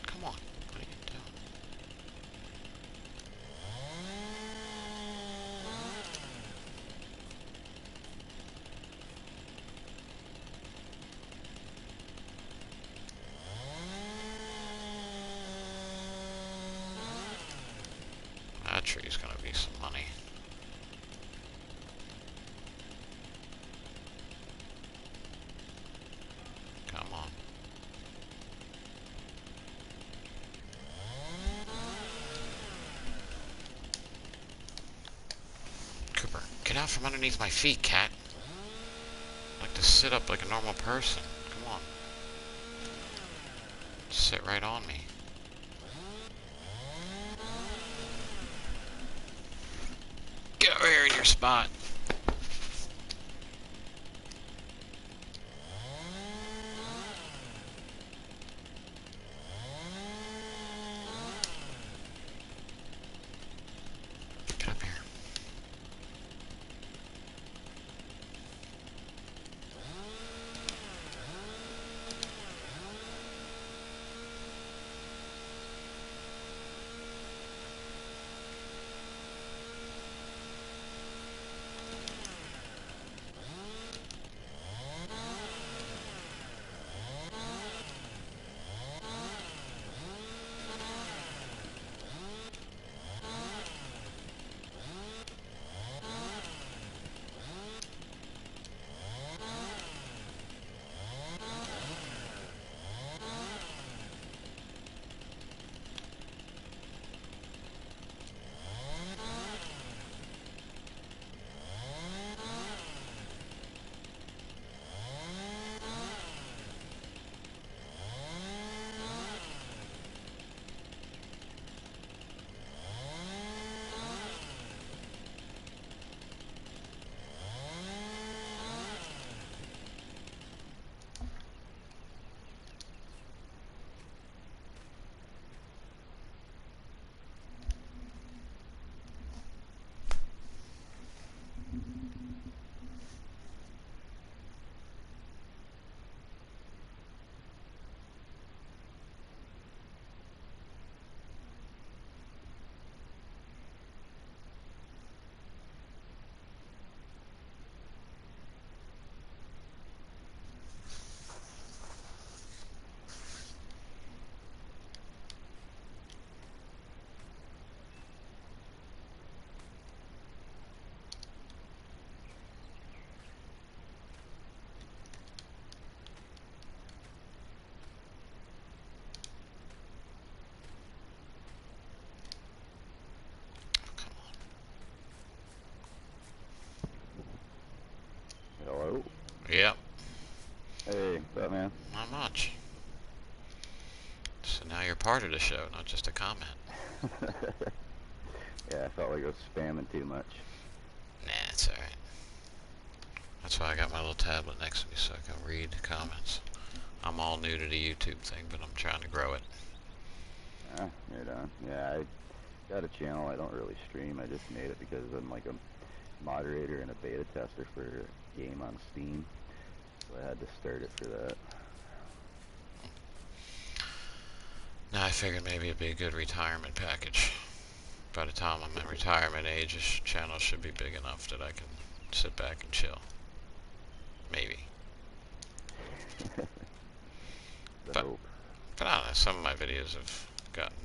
Come on, what are you doing? That tree's gonna be some money. Come on. Cooper, get out from underneath my feet, cat. I like to sit up like a normal person. Come on. Sit right on me. Get over here in your spot. Get up here. Hello? Yep. Hey, what's up, man? Not much. So now you're part of the show, not just a comment. Yeah, I felt like I was spamming too much. Nah, it's alright. That's why I got my little tablet next to me so I can read the comments. I'm all new to the YouTube thing, but I'm trying to grow it. Right on. Yeah, I got a channel. I don't really stream. I just made it because I'm like a moderator and a beta tester for a game on Steam. So I had to start it for that. Now I figured maybe it'd be a good retirement package. By the time I'm in retirement age, this channel should be big enough that I can sit back and chill. Maybe. Hope. But I don't know, some of my videos have gotten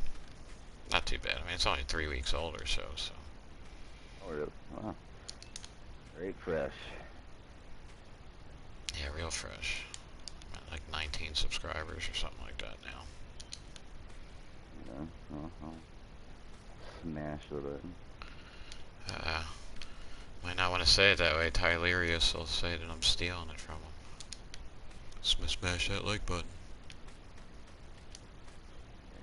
not too bad. I mean, it's only 3 weeks old or so. Oh, really? Wow. Great fresh. Yeah, real fresh. I'm at like 19 subscribers or something like that now. You know, I'll smash the button. Might not want to say it that way. Tylerius will say that I'm stealing it from him. Smash that like button.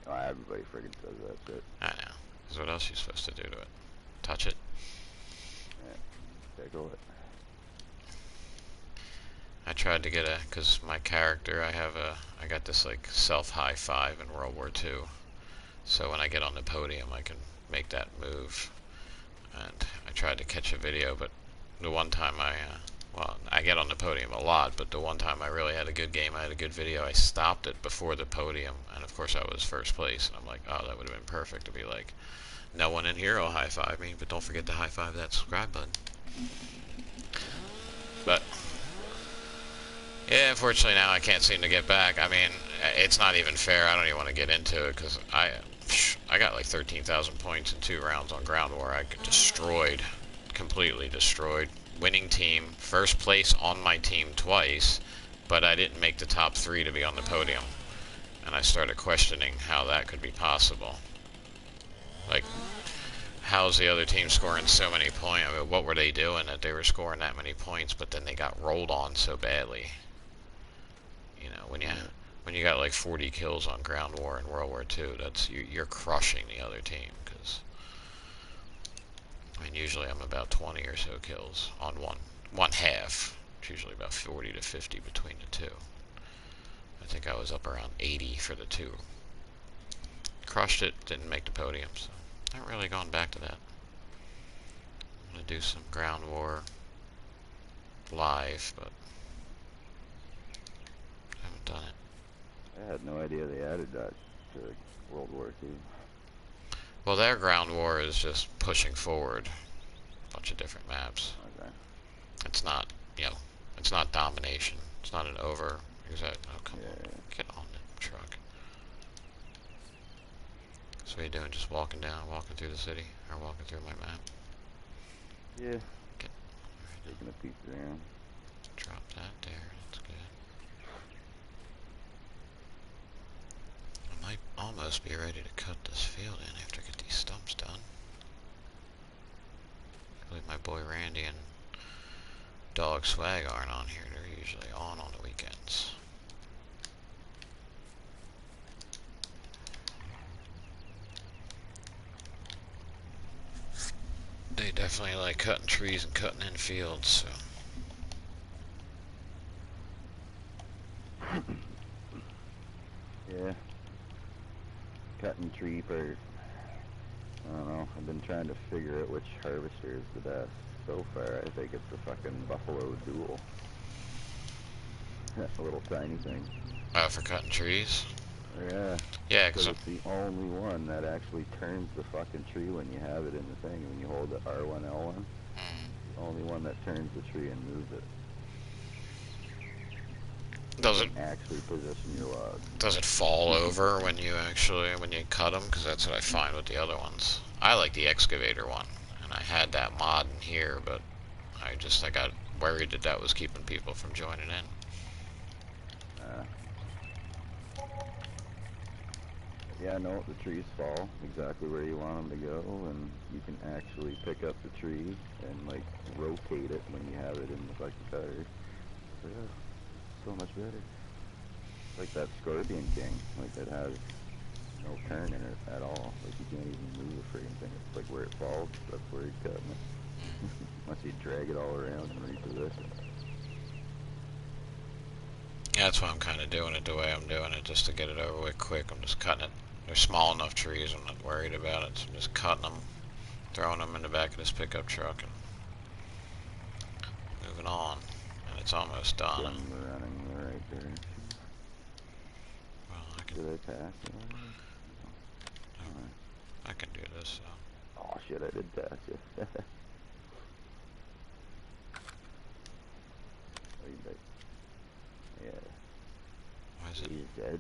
Oh, everybody friggin' says that shit. I know. Because what else are you supposed to do to it? Touch it? Yeah, tickle it. I tried to get cause my character, I got this like self high five in World War II. So when I get on the podium, I can make that move. And I tried to catch a video, but the one time well, I get on the podium a lot, but the one time I really had a good game, I had a good video, I stopped it before the podium, and of course I was first place, and I'm like, oh, that would have been perfect to be like, no one in here will high-five me, but don't forget to high-five that subscribe button. But, yeah, unfortunately now I can't seem to get back. I mean, it's not even fair, I don't even want to get into it, because I got like 13,000 points in 2 rounds on Ground War. I got destroyed, completely destroyed. Winning team, first place on my team twice, but I didn't make the top 3 to be on the podium. And I started questioning how that could be possible. Like, how's the other team scoring so many points? I mean, what were they doing that they were scoring that many points, but then they got rolled on so badly? You know, when you got like 40 kills on Ground War in World War II, that's you're crushing the other team. Because I mean, usually I'm about 20 or so kills on one half. It's usually about 40 to 50 between the two. I think I was up around 80 for the 2. Crushed it, didn't make the podium, so not really going back to that. I'm gonna do some Ground War live, but I haven't done it. I had no idea they added that to World War II. Well, their Ground War is just pushing forward a bunch of different maps. Okay. It's not, it's not domination. It's not an over. Oh, come on. Get on the truck. So what are you doing? Just walking through the city? Or walking through my map? Yeah. Get, Taking a peek around. Drop that there. That's good. I might almost be ready to cut this field in after I get these stumps done. I believe my boy Randy and Dog Swag aren't on here. They're usually on the weekends. They definitely like cutting trees and cutting in fields, so. Yeah. Cutting tree part. I don't know. I've been trying to figure out which harvester is the best. So far, I think it's the fucking Buffalo Dual. That little tiny thing. For cutting trees? Yeah. Yeah, Because because it's the only one that actually turns the fucking tree when you have it in the thing. When you hold the R1, L1. The only one that turns the tree and moves it. does it Actually position your log. does it fall over when you cut them? Because that's what I find with the other ones. I like the excavator one, and I had that mod in here, but I got worried that was keeping people from joining in. Yeah, no, the trees fall exactly where you want them to go, and you can actually pick up the tree and like rotate it when you have it in the fucking cutter. So, yeah, so much better. Like that Scorpion King, like it has no turn in it at all. Like you can't even move the freaking thing. It's like where it falls, that's where you're cutting it. Unless you drag it all around and reposition. Yeah, that's why I'm kind of doing it the way I'm doing it, just to get it over with quick. I'm just cutting it. They're small enough trees, I'm not worried about it. So I'm just cutting them, throwing them in the back of this pickup truck, and moving on. And it's almost done. I'm running in the right direction. Well, I can. Did I pass it already? No. I can do this. So. Oh shit, I did pass you. Yeah. Why is it? He's dead.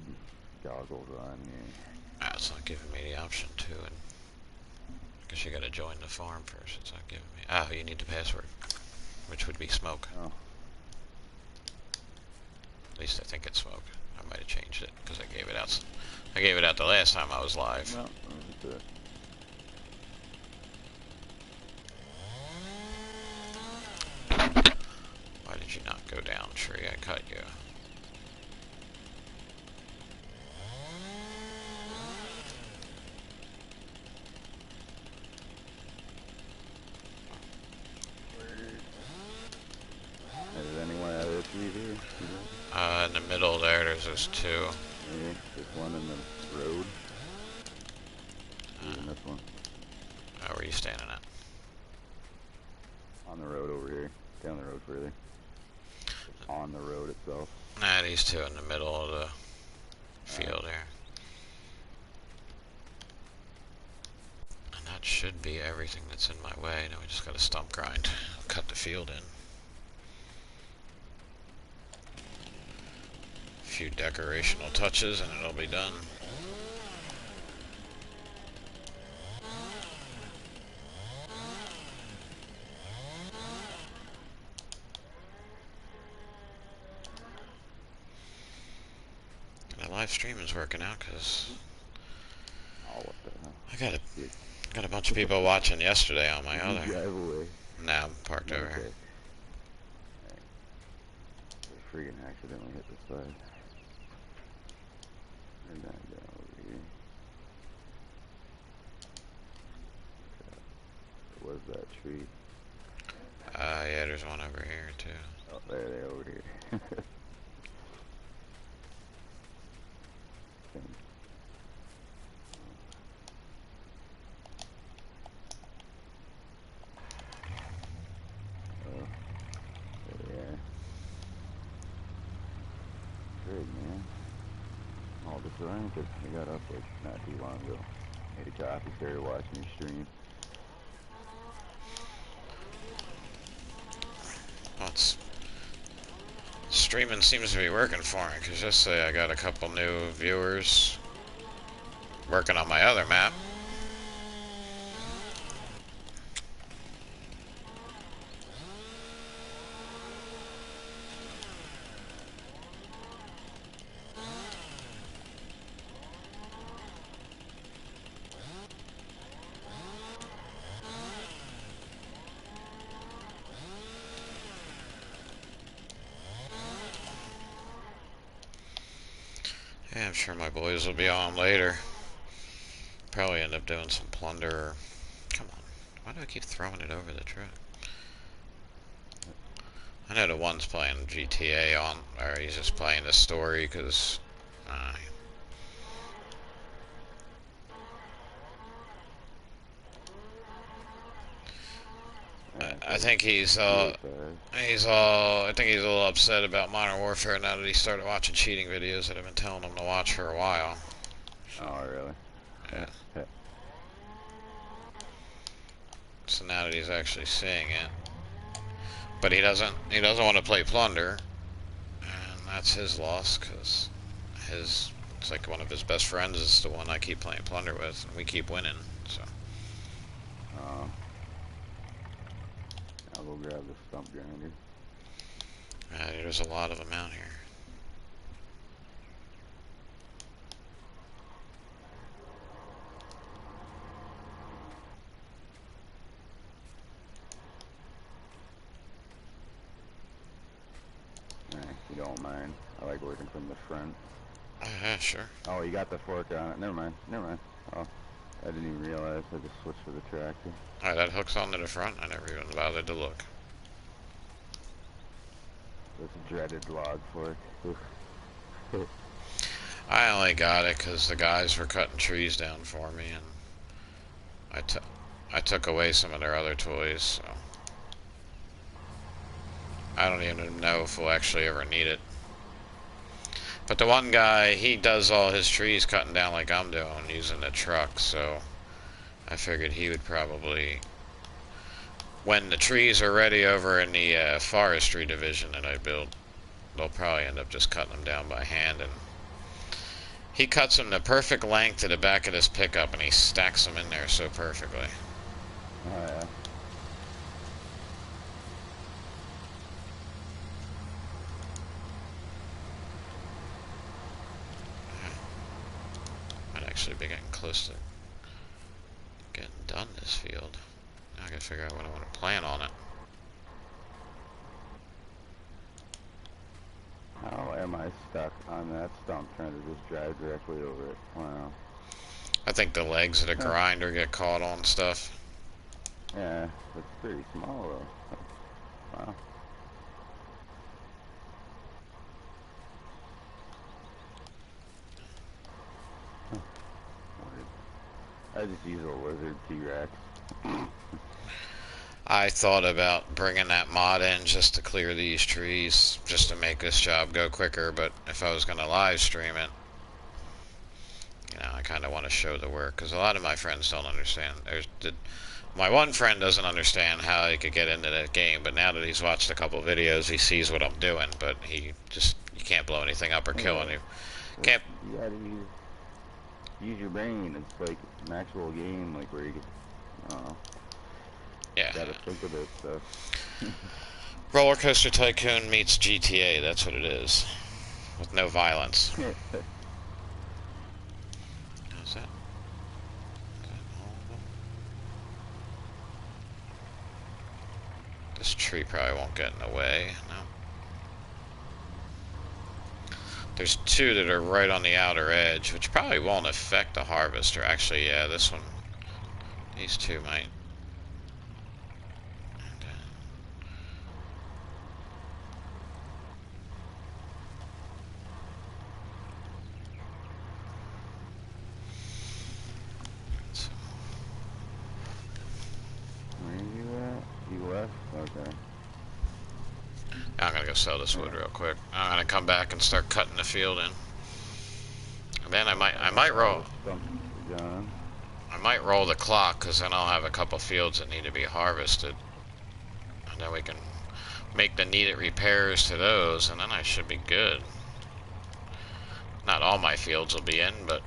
Goggles on here. Ah, it's not giving me the option to, and I guess you gotta join the farm first. It's not giving me. Oh, you need the password, which would be smoke. Oh. At least I think it's smoke. I might have changed it because I gave it out. I gave it out the last time I was live. No, that's it. Why did you not go down, tree? I cut you. Does anyone have a tree here? there's two. Yeah, there's one in the road. Even this one. Oh, where are you standing at? On the road over here. Down the road further. It's on the road itself. Nah, these two in the middle of the field here. And that should be everything that's in my way. Now we just gotta stump grind. Cut the field in. A few decorational touches and it'll be done. The live stream is working out because Oh, what the hell? I got a bunch of people watching yesterday on my Did other. you drive away? Nah, I'm parked over Okay. here. I freaking accidentally hit the side. Turn that down over here. What was that tree? Yeah, there's one over here too. Oh, there they are over here. Oh, there they are. Good, man. All this around because I got up like not too long ago. Made a coffee, started watching your stream. Well, streaming seems to be working for me because yesterday I got a couple new viewers working on my other map. Yeah, I'm sure my boys will be on later. Probably end up doing some plunder. Come on. Why do I keep throwing it over the truck? I know the one's playing GTA on, or he's just playing the story because I think I think he's a little upset about Modern Warfare now that he started watching cheating videos that I've been telling him to watch for a while. Oh, really? Yeah. So now that he's actually seeing it, but he doesn't want to play plunder, and that's his loss because it's like one of his best friends is the one I keep playing plunder with, and we keep winning. So. I'll go grab the stump grinder. There's a lot of them out here. If you don't mind. I like working from the front. Yeah, sure. Oh, you got the fork on it. Never mind. Oh, I didn't even realize. I just switched to the tractor. Alright, that hook's onto the front. I never even bothered to look. This dreaded log fork. I only got it because the guys were cutting trees down for me, and I took away some of their other toys, so I don't even know if we'll actually ever need it. But the one guy, he does all his trees cutting down like I'm doing using the truck, so I figured he would probably, when the trees are ready over in the forestry division that I built, they'll probably end up just cutting them down by hand. And he cuts them the perfect length to the back of this pickup, and he stacks them in there so perfectly. Oh, yeah. Might actually be getting close to getting done this field. Now I gotta figure out what I want to plant on it. How am I stuck on that stump trying to just drive directly over it? Wow. I think the legs of the grinder get caught on stuff. Yeah, it's pretty small though. Wow. I just use a lizard T-Rex. I thought about bringing that mod in just to clear these trees, just to make this job go quicker, but if I was going to live stream it, you know, I kind of want to show the work, because a lot of my friends don't understand. My one friend doesn't understand how he could get into that game, but now that he's watched a couple videos, he sees what I'm doing, but you can't blow anything up or kill any. Can't. You gotta use your brain. It's like an actual game, like where you can, I don't know. Yeah. Gotta think of this stuff. Roller Coaster Tycoon meets GTA, that's what it is. With no violence. How's that? This tree probably won't get in the way. No. There's two that are right on the outer edge, which probably won't affect the harvester. Actually, yeah, this one, these two might. Where are you at? You left? Okay. I'm gonna go sell this wood real quick. I'm gonna come back and start cutting the field in. And then I might roll. I might roll the clock, because then I'll have a couple fields that need to be harvested, and then we can make the needed repairs to those, and then I should be good. Not all my fields will be in, but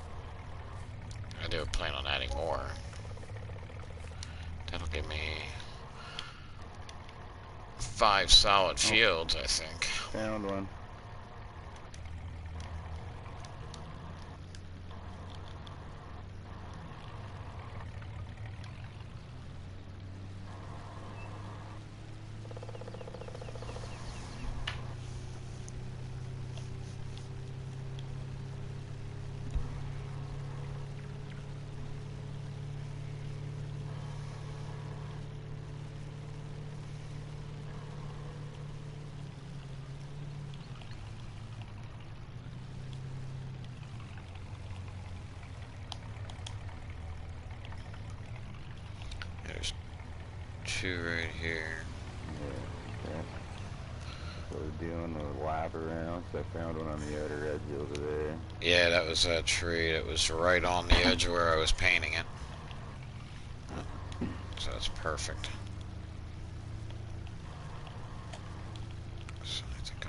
I do plan on adding more. That'll give me 5 solid fields, I think. Found one. There's 2 right here. Yeah, okay. So we're doing the lap around, so I found one on the outer edge over there. Yeah, that was that tree. It was right on the edge of where I was painting it. So that's perfect. So I think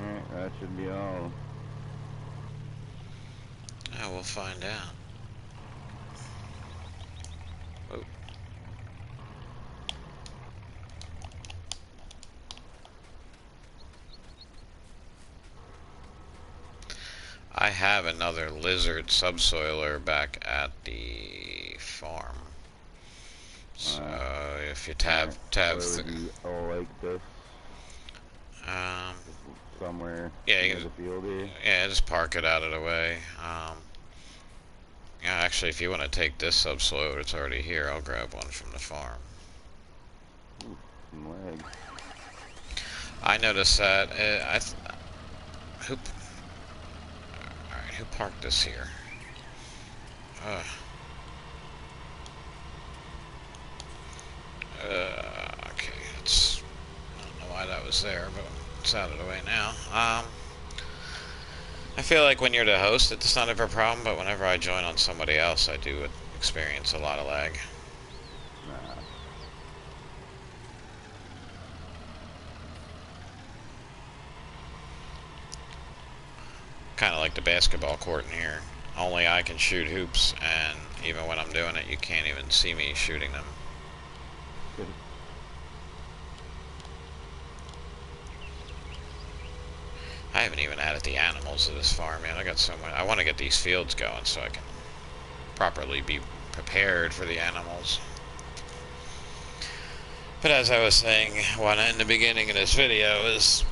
Alright, that should be all. yeah, we'll find out. Oh. I have another lizard subsoiler back at the farm. So if you tab would you all like this? Somewhere yeah, in the field here? yeah, just park it out of the way. Yeah, actually, if you want to take this subsoiler, it's already here. I'll grab one from the farm. Ooh, some legs. I noticed that. Who parked this here? Okay, I don't know why that was there, but it's out of the way now. I feel like when you're the host, it's not ever a problem, but whenever I join on somebody else, I do experience a lot of lag. Nah. Kind of like the basketball court in here. Only I can shoot hoops, and even when I'm doing it, you can't even see me shooting them. I haven't even added the animals to this farm yet. I got so much. I want to get these fields going so I can properly be prepared for the animals. But as I was saying in the beginning of this video, is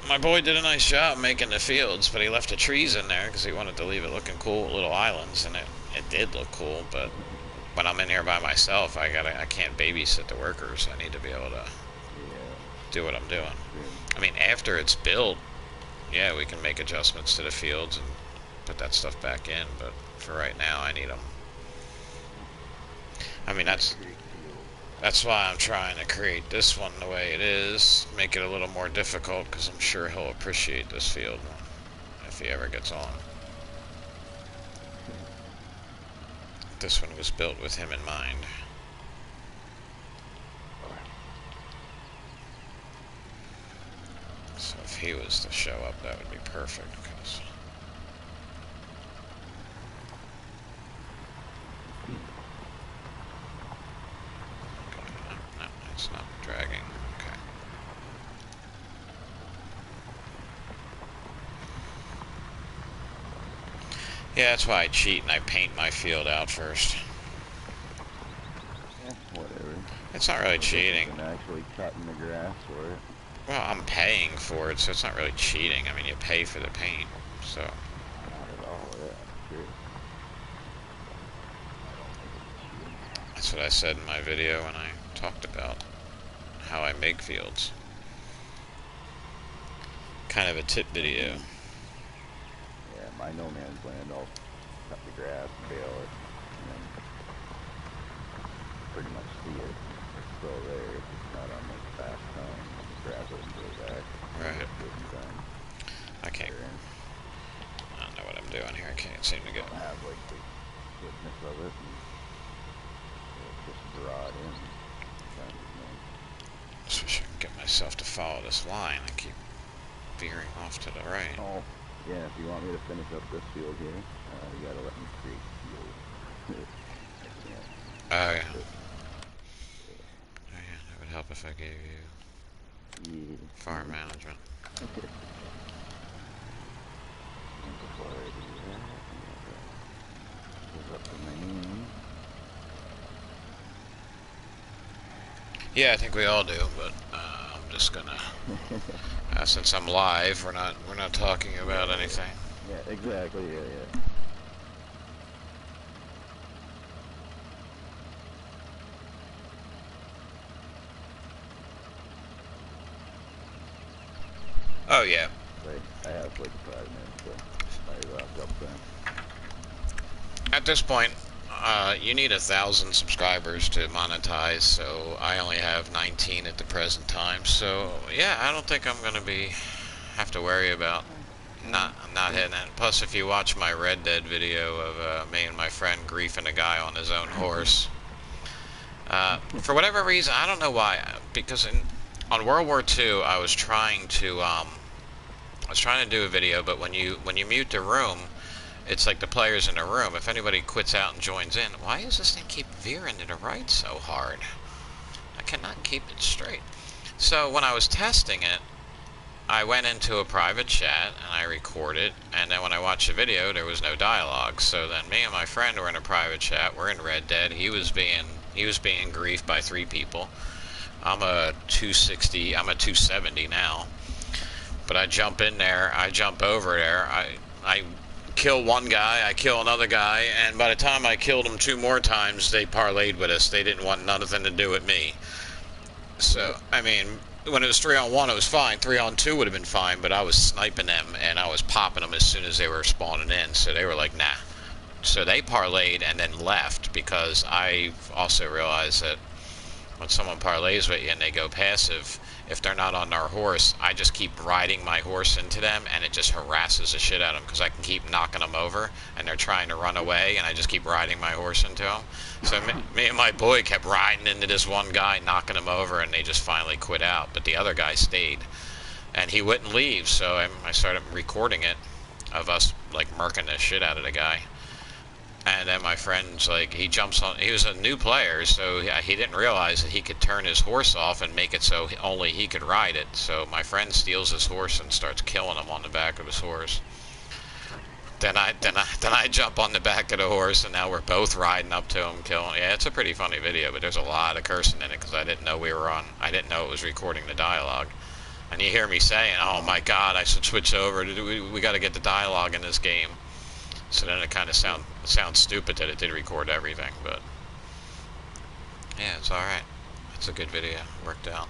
my boy did a nice job making the fields, but he left the trees in there because he wanted to leave it looking cool, little islands, and it did look cool. But when I'm in here by myself, I can't babysit the workers. I need to be able to do what I'm doing. Yeah. I mean, after it's built, yeah, we can make adjustments to the fields and put that stuff back in, but for right now, I need them. I mean, that's why I'm trying to create this one the way it is, make it a little more difficult, because I'm sure he'll appreciate this field if he ever gets on. This one was built with him in mind. So if he was to show up, that would be perfect, because no, it's not dragging. Okay. Yeah, that's why I cheat and I paint my field out first. Yeah, whatever. It's not really cheating. And actually cutting the grass for it. Well, I'm paying for it, so it's not really cheating. I mean, you pay for the paint, so. Not at all, yeah, sure. That's what I said in my video when I talked about how I make fields. Kind of a tip video. Yeah, my no man's land, I'll cut the grass, bale it, and then pretty much see it. It's still there. It's not on like fast time. The grass doesn't go back. Right. I can't. I don't know what I'm doing here. I can't seem to get. I have like the goodness of it, and just draw it in. Just wish I could get myself to follow this line. I keep veering off to the right. Oh, yeah. If you want me to finish up this field here, you gotta let me create the field. I can't. Oh yeah. Oh yeah. That would help if I gave you farm management. Okay. Before I do that, goes up to my name. Yeah, I think we all do, but I'm just gonna. Since I'm live, we're not talking about anything. Yeah, exactly. Yeah. Oh yeah. I have like 5 minutes, so I jump in. At this point, you need 1,000 subscribers to monetize, so I only have 19 at the present time. So yeah, I don't think I'm gonna have to worry about not hitting it. Plus, if you watch my Red Dead video of me and my friend griefing a guy on his own horse, for whatever reason, I don't know why, because on World War II, I was trying to do a video, but when you mute the room, it's like the players in the room. If anybody quits out and joins in, why does this thing keep veering to the right so hard? I cannot keep it straight. So when I was testing it, I went into a private chat and I recorded, and then when I watched the video, there was no dialogue. So then me and my friend were in a private chat. We're in Red Dead. He was being griefed by 3 people. I'm a 260. I'm a 270 now. But I jump in there. I jump over there. I kill one guy. I kill another guy. And by the time I killed them 2 more times, they parlayed with us. They didn't want nothing to do with me. So I mean, when it was 3-on-1, it was fine. 3-on-2 would have been fine, but I was sniping them and I was popping them as soon as they were spawning in. So they were like, nah. So they parlayed and then left, because I also realized that when someone parlays with you and they go passive, if they're not on their horse, I just keep riding my horse into them, and it just harasses the shit out of them, because I can keep knocking them over, and they're trying to run away, and I just keep riding my horse into them. So me and my boy kept riding into this one guy, knocking him over, and they just finally quit out. But the other guy stayed, and he wouldn't leave, so I started recording it of us like murking the shit out of the guy. And then my friend's like, he jumps on, he was a new player, so he didn't realize that he could turn his horse off and make it so only he could ride it. So my friend steals his horse and starts killing him on the back of his horse. Then I jump on the back of the horse, and now we're both riding up to him, killing. Yeah, it's a pretty funny video, but there's a lot of cursing in it, because I didn't know I didn't know it was recording the dialogue. And you hear me saying, oh my god, I should switch over, we got to get the dialogue in this game. So then it kind of sounds stupid that it did record everything, but yeah, it's alright. It's a good video. Worked out.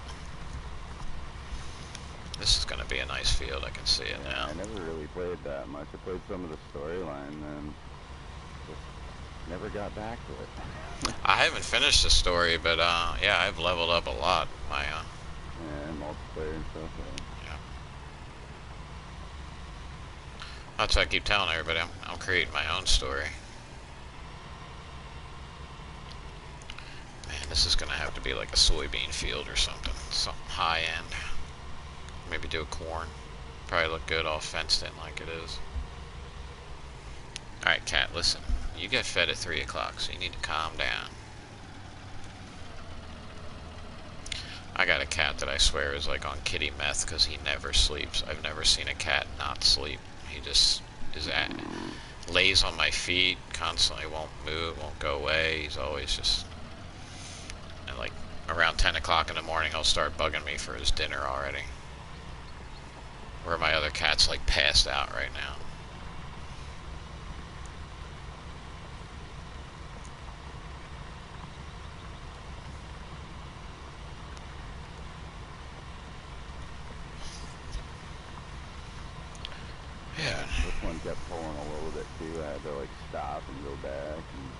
This is going to be a nice field. I can see it Yeah, now. I never really played that much. I played some of the storyline, then just never got back to it. I haven't finished the story, but yeah, I've leveled up a lot. My Yeah, multiplayer and stuff. yeah. That's what I keep telling everybody. I'm creating my own story. Man, this is going to have to be like a soybean field or something. Something high end. Maybe do a corn. Probably look good all fenced in like it is. Alright, cat, listen. You get fed at 3 o'clock, so you need to calm down. I got a cat that I swear is like on kitty meth because he never sleeps. I've never seen a cat not sleep. He just lays on my feet, constantly won't move, won't go away. He's always just, and like around 10 o'clock in the morning he'll start bugging me for his dinner already. Where my other cat's like passed out right now. Yeah. This one kept pulling a little bit too. I had to like stop and go back, and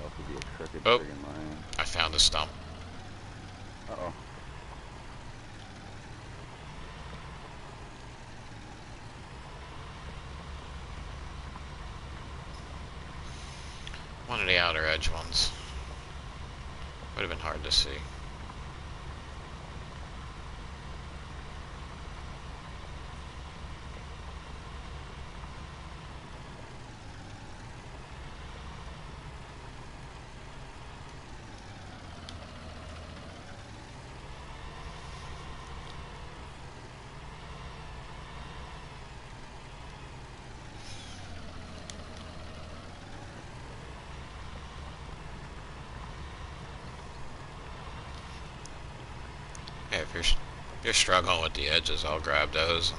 that would be a crooked friggin' line. I found a stump. Uh-oh. One of the outer edge ones. Would have been hard to see. Yeah, if you're struggling with the edges, I'll grab those.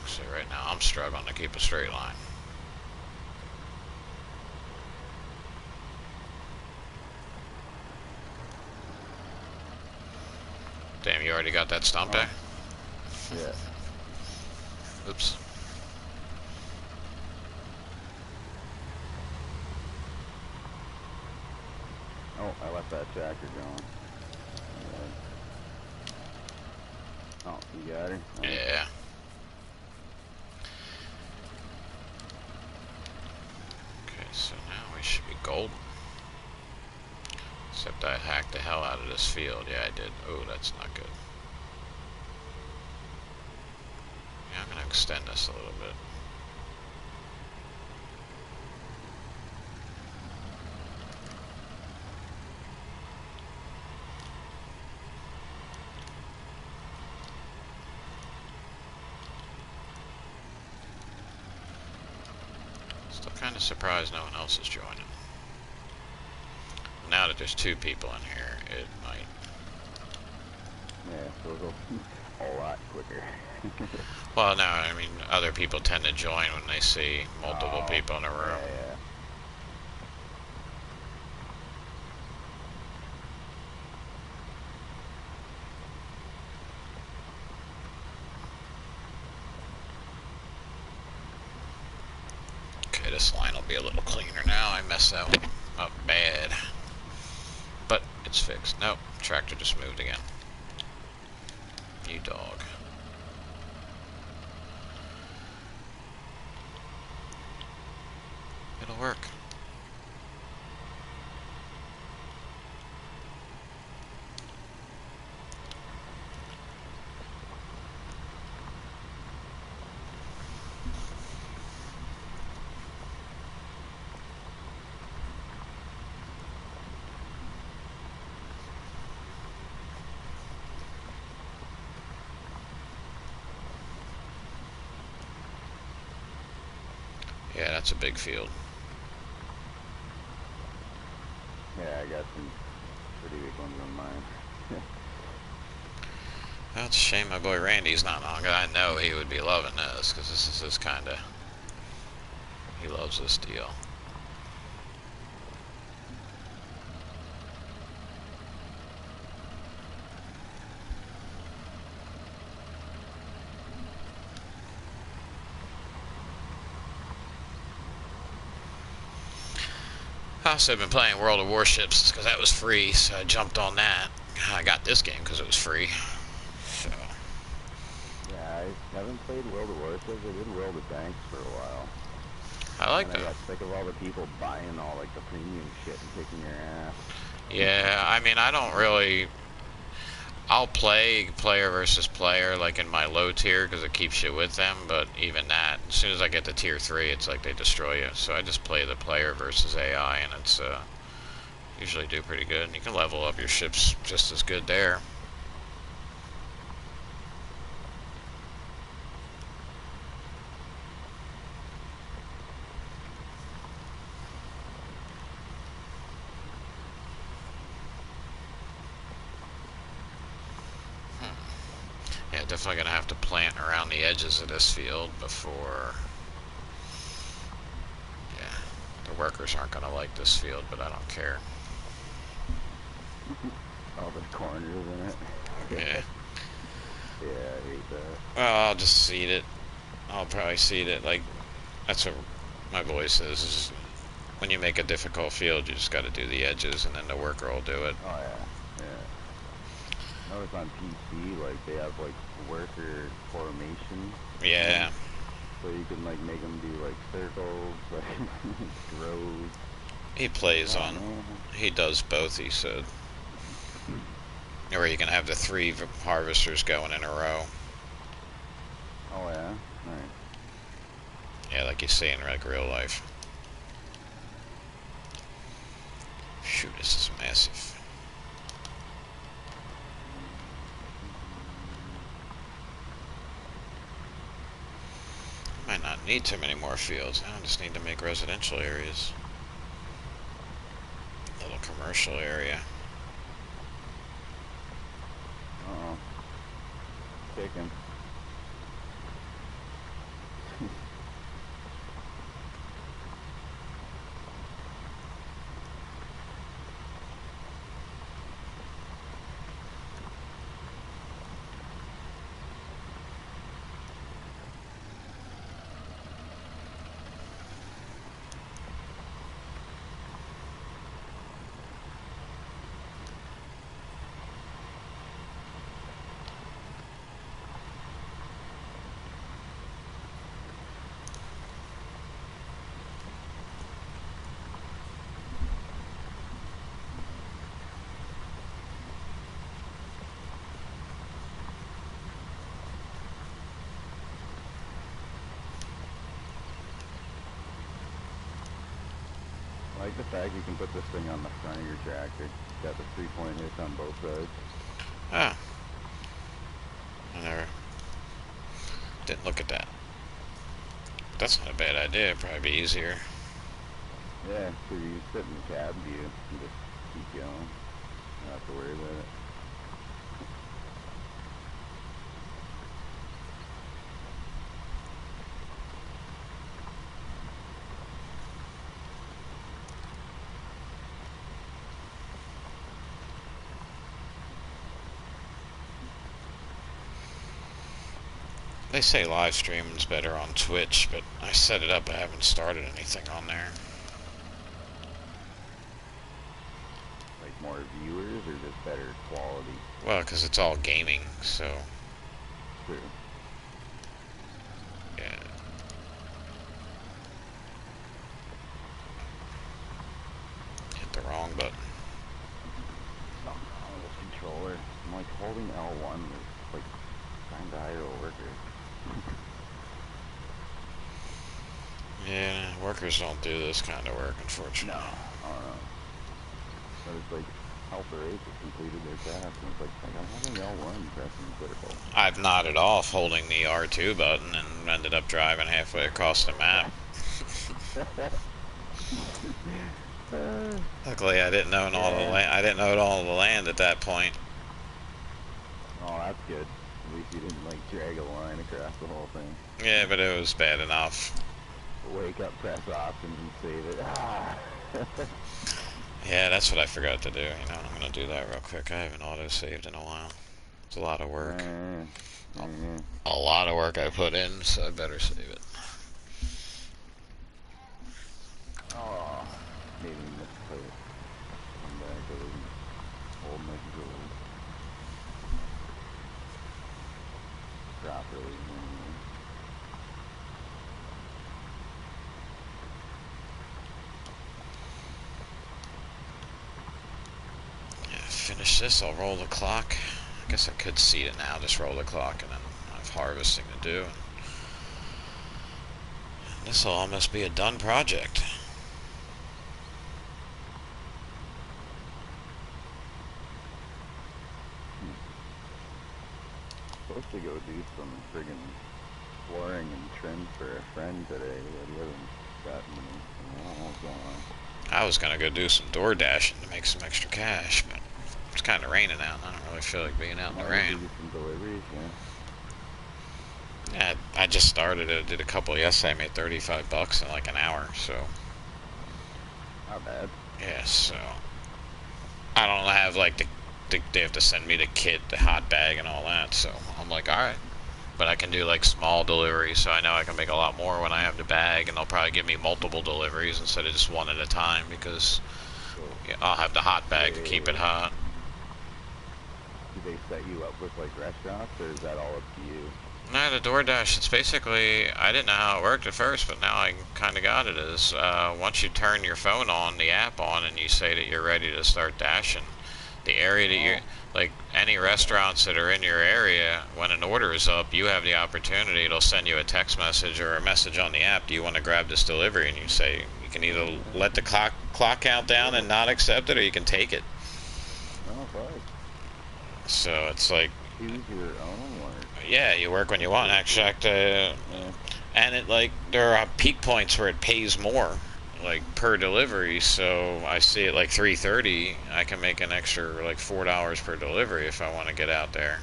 See, right now I'm struggling to keep a straight line. Damn, you already got that stump there? Yeah. Oops. Oh, I left that tractor going. Oh, you got her? Oh. Yeah. Okay, so now we should be golden. Except I hacked the hell out of this field. Yeah, I did. Oh, that's not good. Yeah, I'm going to extend this a little bit. Still kind of surprised no one else is joining. Now that there's two people in here, it might. Yeah, so it'll go a lot quicker. Well, no, I mean, other people tend to join when they see multiple people in a room. Yeah. Okay, this line will be a little cleaner now. I messed that one up bad. But it's fixed. Nope, tractor just moved again. You dog. It'll work. Yeah, that's a big field. Yeah, I got some pretty big ones on mine. That's a shame my boy Randy's not on. I know he would be loving this, because this is his kind of He loves this deal. I also been playing World of Warships because that was free, so I jumped on that. I got this game because it was free. So. Yeah, I haven't played World of Warships. I did World of Tanks for a while. I like that. that. I got sick of all the people buying all like the premium shit and kicking your ass. Yeah, I mean, I don't really. I'll play player versus player like in my low tier because it keeps you with them, but even that, as soon as I get to tier 3, it's like they destroy you. So I just play the player versus AI, and it's usually do pretty good. And you can level up your ships just as good there. Yeah, definitely gonna have to plant around the edges of this field before. Yeah, the workers aren't gonna like this field, but I don't care. All the corners in it. Yeah. Yeah, I hate that. Well, I'll just seed it. I'll probably seed it. Like, that's what my voice is when you make a difficult field, you just got to do the edges, and then the worker will do it. Oh yeah, yeah. Notice on PC, like they have like worker formation. Yeah. So you can like make them do like circles, like rows. He plays on. Man. He does both. He said. Or you can have the 3 harvesters going in a row. Oh yeah, right. Yeah, like you see in like real life. Shoot, this is massive. Might not need too many more fields. I just need to make residential areas. A little commercial area. Uh-oh. Chicken. I like the fact you can put this thing on the front of your tractor. It's got the 3-point hits on both sides. Ah. I never didn't look at that. That's not a bad idea. It'd probably be easier. Yeah, so you sit in the cab view and just keep going. You don't have to worry about it. They say live streaming's better on Twitch, but I set it up. I haven't started anything on there. Like more viewers or just better quality? Well, because it's all gaming, so. True. Yeah. Hit the wrong button. Something wrong with this controller. I'm like holding L1 is like trying to hire a worker. Yeah, workers don't do this kind of work, unfortunately. No. But it's like Helper 8 has completed their task, and it's like I'm having L1 pressing circle. I've nodded off holding the R2 button and ended up driving halfway across the map. Luckily, I didn't know all the land. I didn't know all the land at that point. Oh, that's good. At least you didn't like drag a line across the whole thing. Yeah, but it was bad enough. wake up, press options, and save it. Ah. Yeah, that's what I forgot to do. You know, I'm gonna do that real quick. I haven't auto-saved in a while. It's a lot of work. A lot of work I put in, so I better save it. Oh, maybe misplay it. Come back, I wasn't holding my gold properly. Yeah, finish this, I'll roll the clock. I guess I could seed it now, just roll the clock, and then I have harvesting to do. And this will almost be a done project. Supposed to go do some friggin' flooring and trim for a friend today, but he hasn't gotten to me. I don't know what's going on. I was gonna go do some door dashing to make some extra cash, but it's kind of raining out, and I don't really feel like being out in the rain. Do some deliveries, Yeah, I just started it. I did a couple yesterday. I made $35 in like an hour, so. Not bad. Yeah, so. I don't have like they have to send me the kit, the hot bag, and all that, so I'm like, alright. But I can do like small deliveries, so I know I can make a lot more when I have the bag, and they'll probably give me multiple deliveries instead of just one at a time, because yeah, I'll have the hot bag to keep it hot. Do they set you up with like restaurants, or is that all up to you? No, the DoorDash, it's basically, I didn't know how it worked at first, but now I kind of got it, is once you turn your phone on, the app on, and you say that you're ready to start dashing, the area that you, like any restaurants that are in your area, when an order is up, you have the opportunity, it'll send you a text message or a message on the app, do you want to grab this delivery? And you say, you can either let the clock count down and not accept it, or you can take it. Oh, fine. So it's like, choose your own, or? Yeah, you work when you want. Actually, and it like there are peak points where it pays more, like per delivery. So I see it like 3:30. I can make an extra like $4 per delivery if I want to get out there.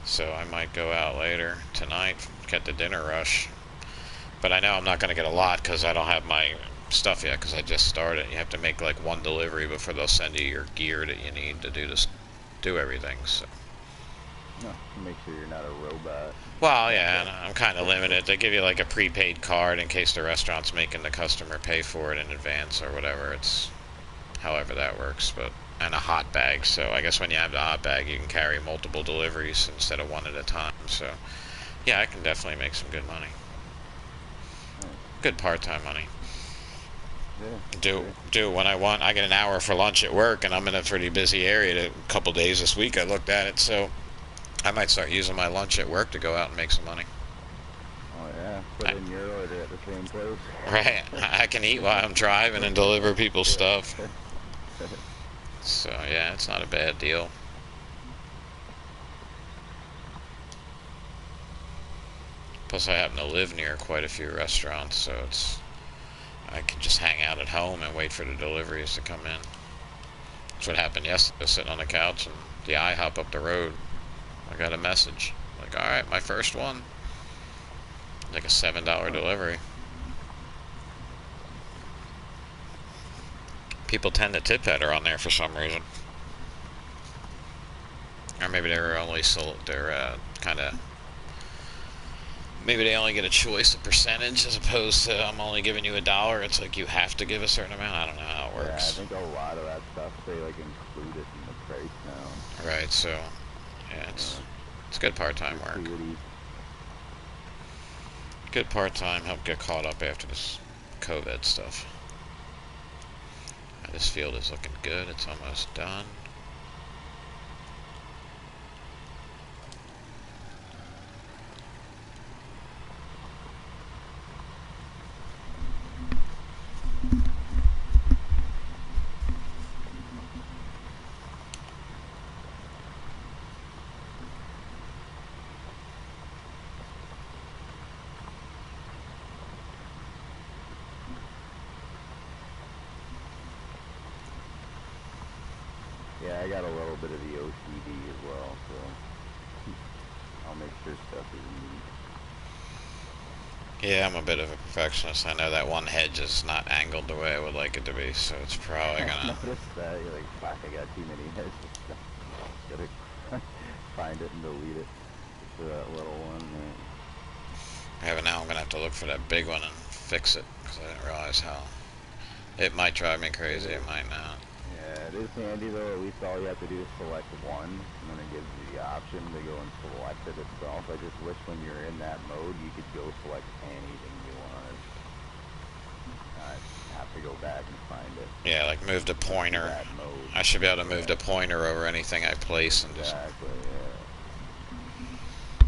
So I might go out later tonight, get the dinner rush. But I know I'm not going to get a lot because I don't have my stuff yet because I just started. You have to make like one delivery before they'll send you your gear that you need to do everything. So. No, make sure you're not a robot. Well, yeah, I'm kind of limited. They give you like a prepaid card in case the restaurant's making the customer pay for it in advance or whatever. It's however that works, but and a hot bag. So I guess when you have the hot bag, you can carry multiple deliveries instead of one at a time. So yeah, I can definitely make some good money. Good part-time money. Yeah, do when I want. I get an hour for lunch at work, and I'm in a pretty busy area. A couple days this week, I looked at it, so. I might start using my lunch at work to go out and make some money. Oh yeah, put in your order at the same place. Right, I can eat while I'm driving and deliver people's stuff. So yeah, it's not a bad deal. Plus I happen to live near quite a few restaurants, so I can just hang out at home and wait for the deliveries to come in. That's what happened yesterday. I was sitting on the couch and the IHOP up the road, I got a message. Like, alright, my first one. Like a $7 delivery. People tend to tip better on there for some reason. Or maybe they're only kind of... Maybe they only get a choice of percentage as opposed to I'm only giving you $1. It's like you have to give a certain amount. I don't know how it works. Yeah, I think a lot of that stuff, they like include it in the price now. Right, so... Yeah, it's good part-time work. Good part-time, help get caught up after this COVID stuff. This field is looking good, it's almost done. Yeah, I got a little bit of the OCD as well, so I'll make sure stuff is neat. Yeah, I'm a bit of a perfectionist. I know that one hedge is not angled the way I would like it to be, so it's probably I gonna... noticed that. You're like, fuck, I got too many hits. Gotta find it and delete it for that little one. Yeah, but now I'm gonna have to look for that big one and fix it, because I didn't realize how... It might drive me crazy, it might not. Yeah, it is handy though. At least all you have to do is select one, and then it gives you the option to go and select it itself. I just wish when you're in that mode, you could go select anything you wanted. Not have to go back and find it. Yeah, like move the pointer. That mode. I should be able to move the pointer over anything I place and just... Exactly, yeah.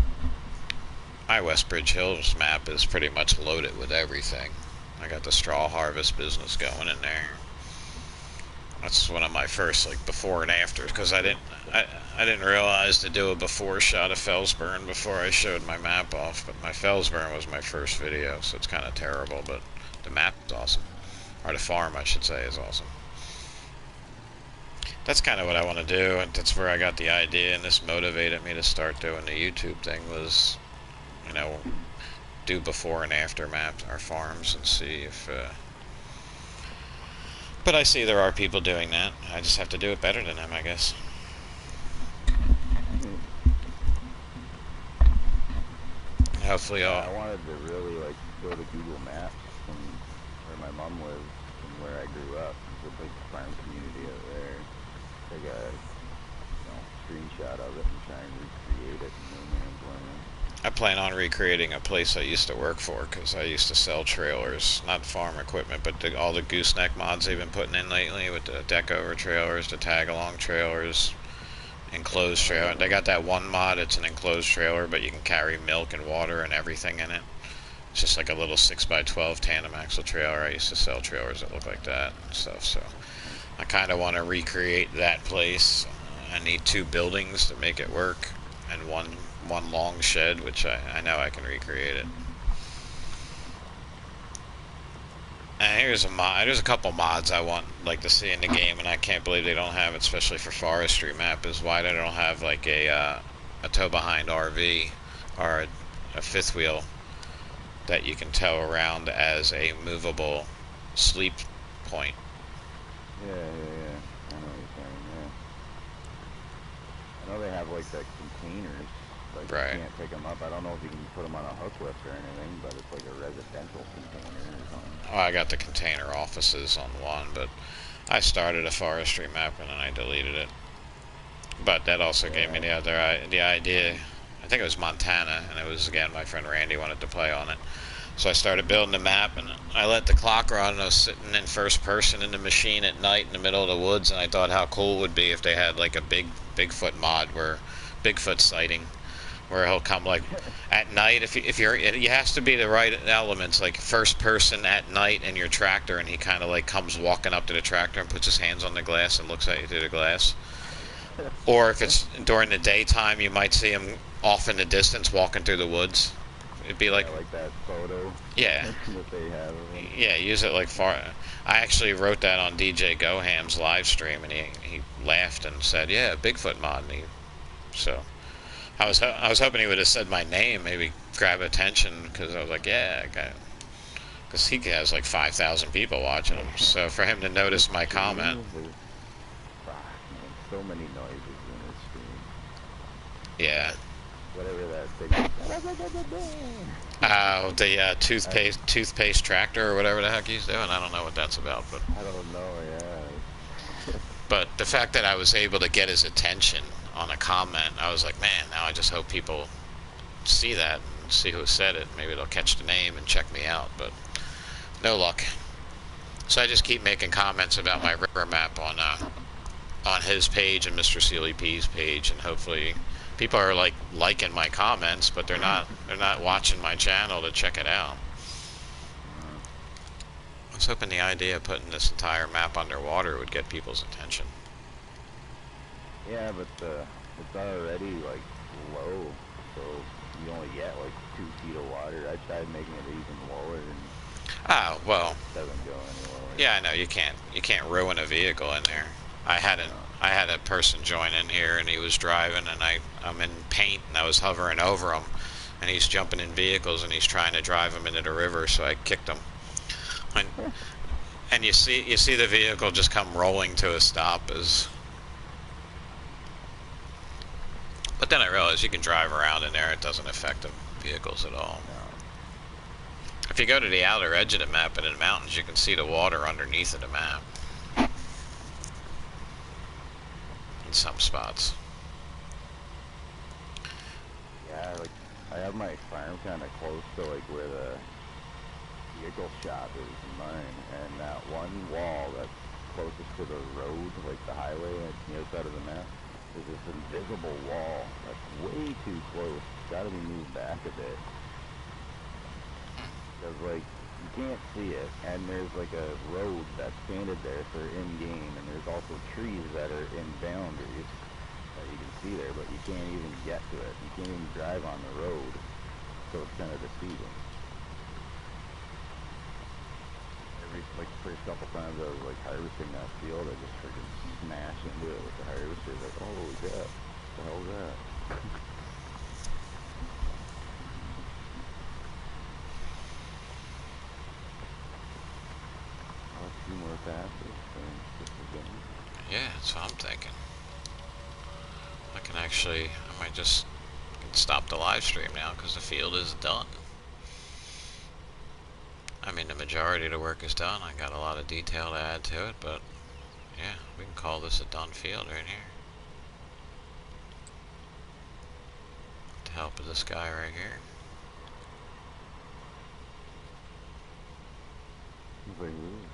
My West Bridge Hills map is pretty much loaded with everything. I got the straw harvest business going in there. That's one of my first, like, before and after, because I didn't realize to do a before shot of Felsburn before I showed my map off, but my Felsburn was my first video, so it's kind of terrible, but the map is awesome. Or the farm, I should say, is awesome. That's kind of what I want to do, and that's where I got the idea, and this motivated me to start doing the YouTube thing, was, you know, do before and after maps, our farms, and see if, but I see there are people doing that. I just have to do it better than them, I guess. Hopefully I wanted to really, like, go to Google Maps from where my mom lives and where I grew up. There's a big farm community out there. Take a, screenshot of it and try and recreate it in No Man's Land. I plan on recreating a place I used to work for, because I used to sell trailers, not farm equipment, but all the gooseneck mods they've been putting in lately with the deck over trailers, the tag along trailers, enclosed trailer. They got that one mod, it's an enclosed trailer, but you can carry milk and water and everything in it. It's just like a little 6x12 tandem axle trailer. I used to sell trailers that look like that and stuff, so I kind of want to recreate that place. I need 2 buildings to make it work, and one long shed, which I know I can recreate it. And here's a mod. There's a couple mods I want like to see in the game, and I can't believe they don't have it, especially for forestry map. Is why they don't have like a tow behind RV or a fifth wheel that you can tow around as a movable sleep point. Yeah. I know what you're saying, yeah. I know they have like the containers. Like, Right. you can't pick them up. I don't know if you can put them on a hook lift or anything, but it's like a residential container or something. Oh, I got the container offices on one, but I started a forestry map and then I deleted it. But that also gave me the idea. I think it was Montana, and it was, again, my friend Randy wanted to play on it. So I started building the map, and I let the clock run, and I was sitting in first person in the machine at night in the middle of the woods, and I thought how cool it would be if they had like a Bigfoot mod, where Bigfoot sighting, where he'll come like at night. If you're, it has to be the right elements, like first person at night in your tractor, and he kind of like comes walking up to the tractor and puts his hands on the glass and looks at you through the glass. Or if it's during the daytime, you might see him off in the distance walking through the woods. It'd be like, Yeah, like that photo. yeah, that they have of them. yeah, use it like far. I actually wrote that on DJ Goham's live stream, and he laughed and said, "Yeah, Bigfoot mod." And so I was hoping he would have said my name, maybe grab attention, because I was like, yeah, because he has like 5,000 people watching him. So for him to notice my comment, So many noises in this stream. yeah. Whatever that thing. The toothpaste tractor or whatever the heck he's doing. I don't know what that's about, but I don't know. Yeah. but the fact that I was able to get his attention on a comment, I was like, man, now I just hope people see that and see who said it. Maybe they'll catch the name and check me out, but no luck. So I just keep making comments about my river map on his page and Mr. Sealy P's page, and hopefully people are like liking my comments, but they're not watching my channel to check it out. I was hoping the idea of putting this entire map underwater would get people's attention. Yeah, but it's already like low, so you only get like 2 feet of water. I tried making it even lower, and Oh, well, it doesn't go any lower. yeah, I know you can't ruin a vehicle in there. I had a person join in here, and he was driving, and I'm in paint, and I was hovering over him, and he's jumping in vehicles and he's trying to drive them into the river, so I kicked him. And you see the vehicle just come rolling to a stop as. But then I realized you can drive around in there; it doesn't affect the vehicles at all. No. If you go to the outer edge of the map and in the mountains, you can see the water underneath of the map in some spots. Yeah, like I have my farm kind of close to like where the vehicle shop is in mine, and that one wall that's closest to the road, like the highway at the outside of the map, is this invisible wall that's way too close. It's got to be moved back a bit. Because like you can't see it, and there's like a road that's painted there for in-game, and there's also trees that are in boundaries that you can see there, but you can't even get to it. You can't even drive on the road, so it's kind of deceiving. Like the first couple times I was like harvesting that field, I just freaking smashed into it with the harvester. Like, holy crap, what the hell is that? Oh, 2 more passes and this is done. Yeah, that's what I'm thinking. I can actually, I might just stop the live stream now because the field is done. I mean, the majority of the work is done. I got a lot of detail to add to it, but yeah, we can call this a done field right here. With the help of this guy right here. He's like, ooh.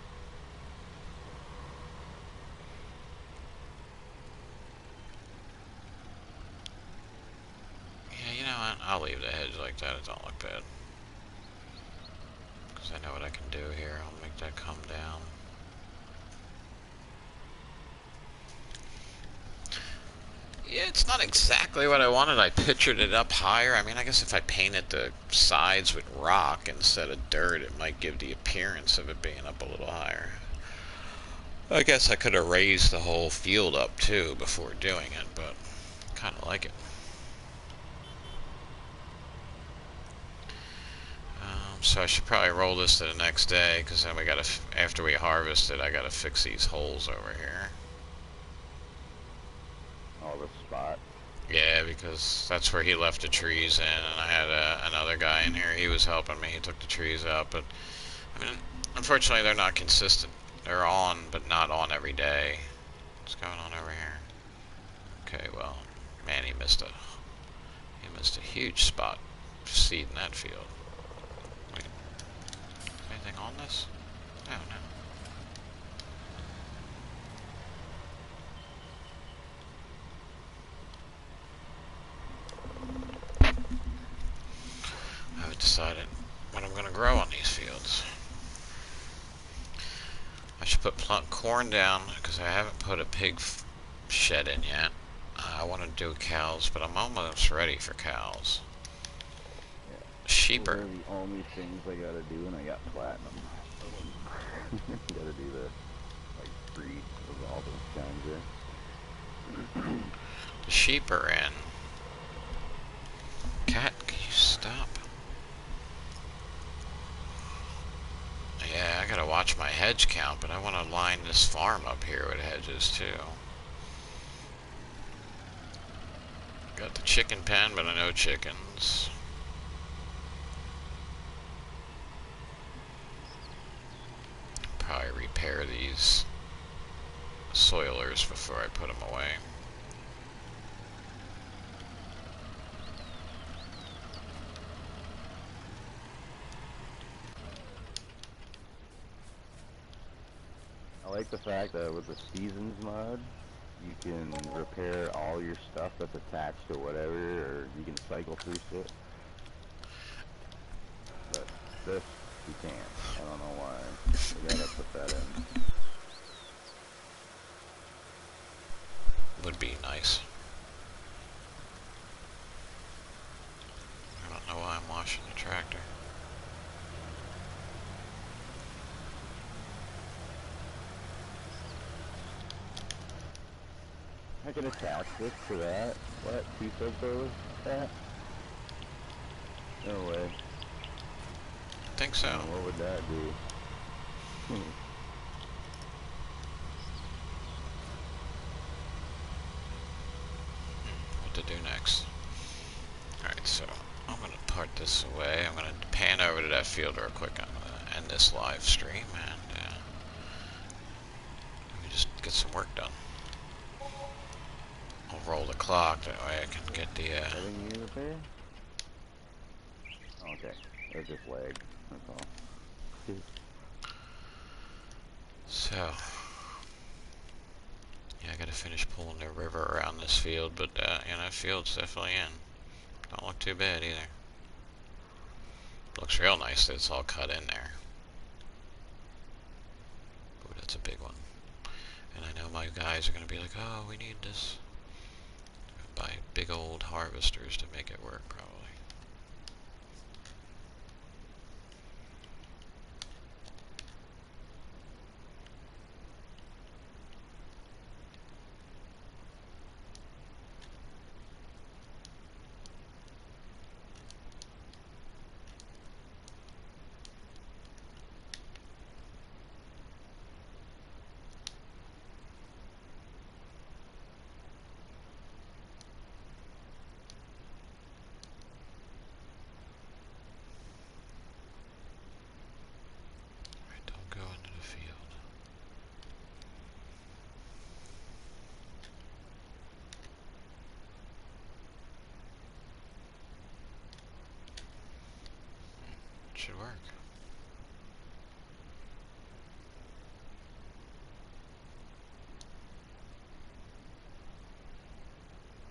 Yeah, you know what? I'll leave the hedge like that. It don't look bad. Because I know what I can do here. I'll make that come down. Yeah, it's not exactly what I wanted. I pictured it up higher. I mean, I guess if I painted the sides with rock instead of dirt, it might give the appearance of it being up a little higher. I guess I could have raised the whole field up too before doing it, but I kind of like it. So I should probably roll this to the next day, because then we gotta, after we harvest it, I gotta fix these holes over here. All the spot. Yeah, because that's where he left the trees in, and I had another guy in here. He was helping me. He took the trees out, but I mean, unfortunately, they're not consistent. They're on, but not on every day. What's going on over here? Okay, well, man, he missed a huge spot seeding that field. Wait, anything on this? Oh no. I haven't decided what I'm going to grow on these fields. I should put corn down because I haven't put a pig shed in yet. I want to do cows, but I'm almost ready for cows. Yeah. Sheep Those are are the only things I gotta do, and I got platinum. Gotta do the like breed of all those kinds there. the sheep are in. Cat, can you stop? Yeah, I gotta watch my hedge count, but I want to line this farm up here with hedges too. Got the chicken pen, but I know chickens. Probably repair these soilers before I put them away. I like the fact that with the seasons mod, you can repair all your stuff that's attached to whatever, or you can cycle through shit. But this, you can't. I don't know why. You gotta put that in. Would be nice. I don't know why I'm washing the tractor. I can attach this to that. What piece of those? That? No way. I think so. What would that do? What to do next? Alright, so I'm going to part this away. I'm going to pan over to that field real quick. I'm going to end this live stream and let me just get some work done. I'll roll the clock, that way I can get the... Having you repair? Okay, that's just lag. That's all. So, yeah, I gotta finish pulling the river around this field, but, you know, field's definitely in. Don't look too bad either. Looks real nice that it's all cut in there. Ooh, that's a big one. And I know my guys are gonna be like, oh, we need this. Buy big old harvesters to make it work, probably. Alright, don't go into the field. It should work.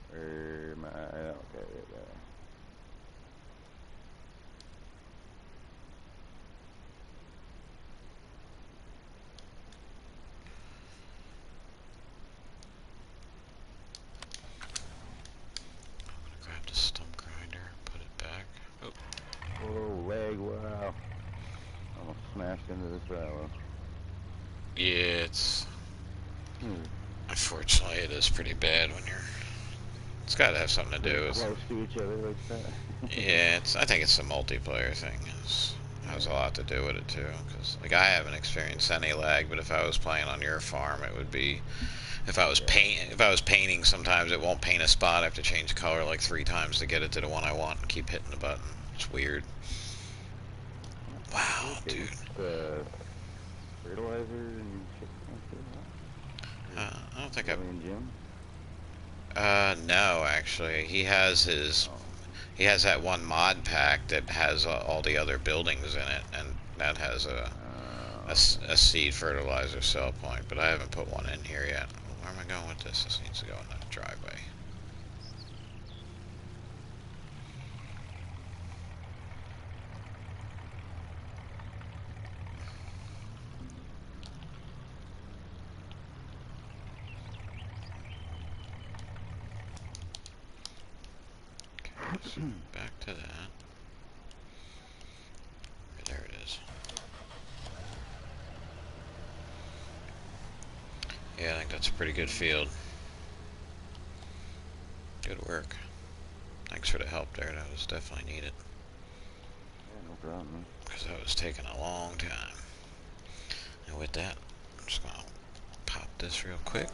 Where am I? Okay, right there. I'm gonna grab the stump grinder, put it back. Oh, Oh, lag, wow. Almost smashed into the silo. yeah, it's... Unfortunately, it is pretty bad when you're... It's gotta have something to do with... Close to each other like that. Yeah, I think it's the multiplayer thing. It has a lot to do with it too. Because like I haven't experienced any lag, but if I was playing on your farm, it would be. If I was painting, sometimes it won't paint a spot. I have to change color like 3 times to get it to the one I want, and keep hitting the button. It's weird. Wow, dude. Fertilizer and shit like that. I don't think I've. Jim? No, actually, he has his. He has that one mod pack that has all the other buildings in it, and that has a seed fertilizer sell point, but I haven't put one in here yet. Where am I going with this? This needs to go in the driveway. Okay, so back to that. There it is. Yeah, I think that's a pretty good field. Good work. Thanks for the help there. That was definitely needed. Yeah, no problem. Because that was taking a long time. And with that, I'm just going to pop this real quick.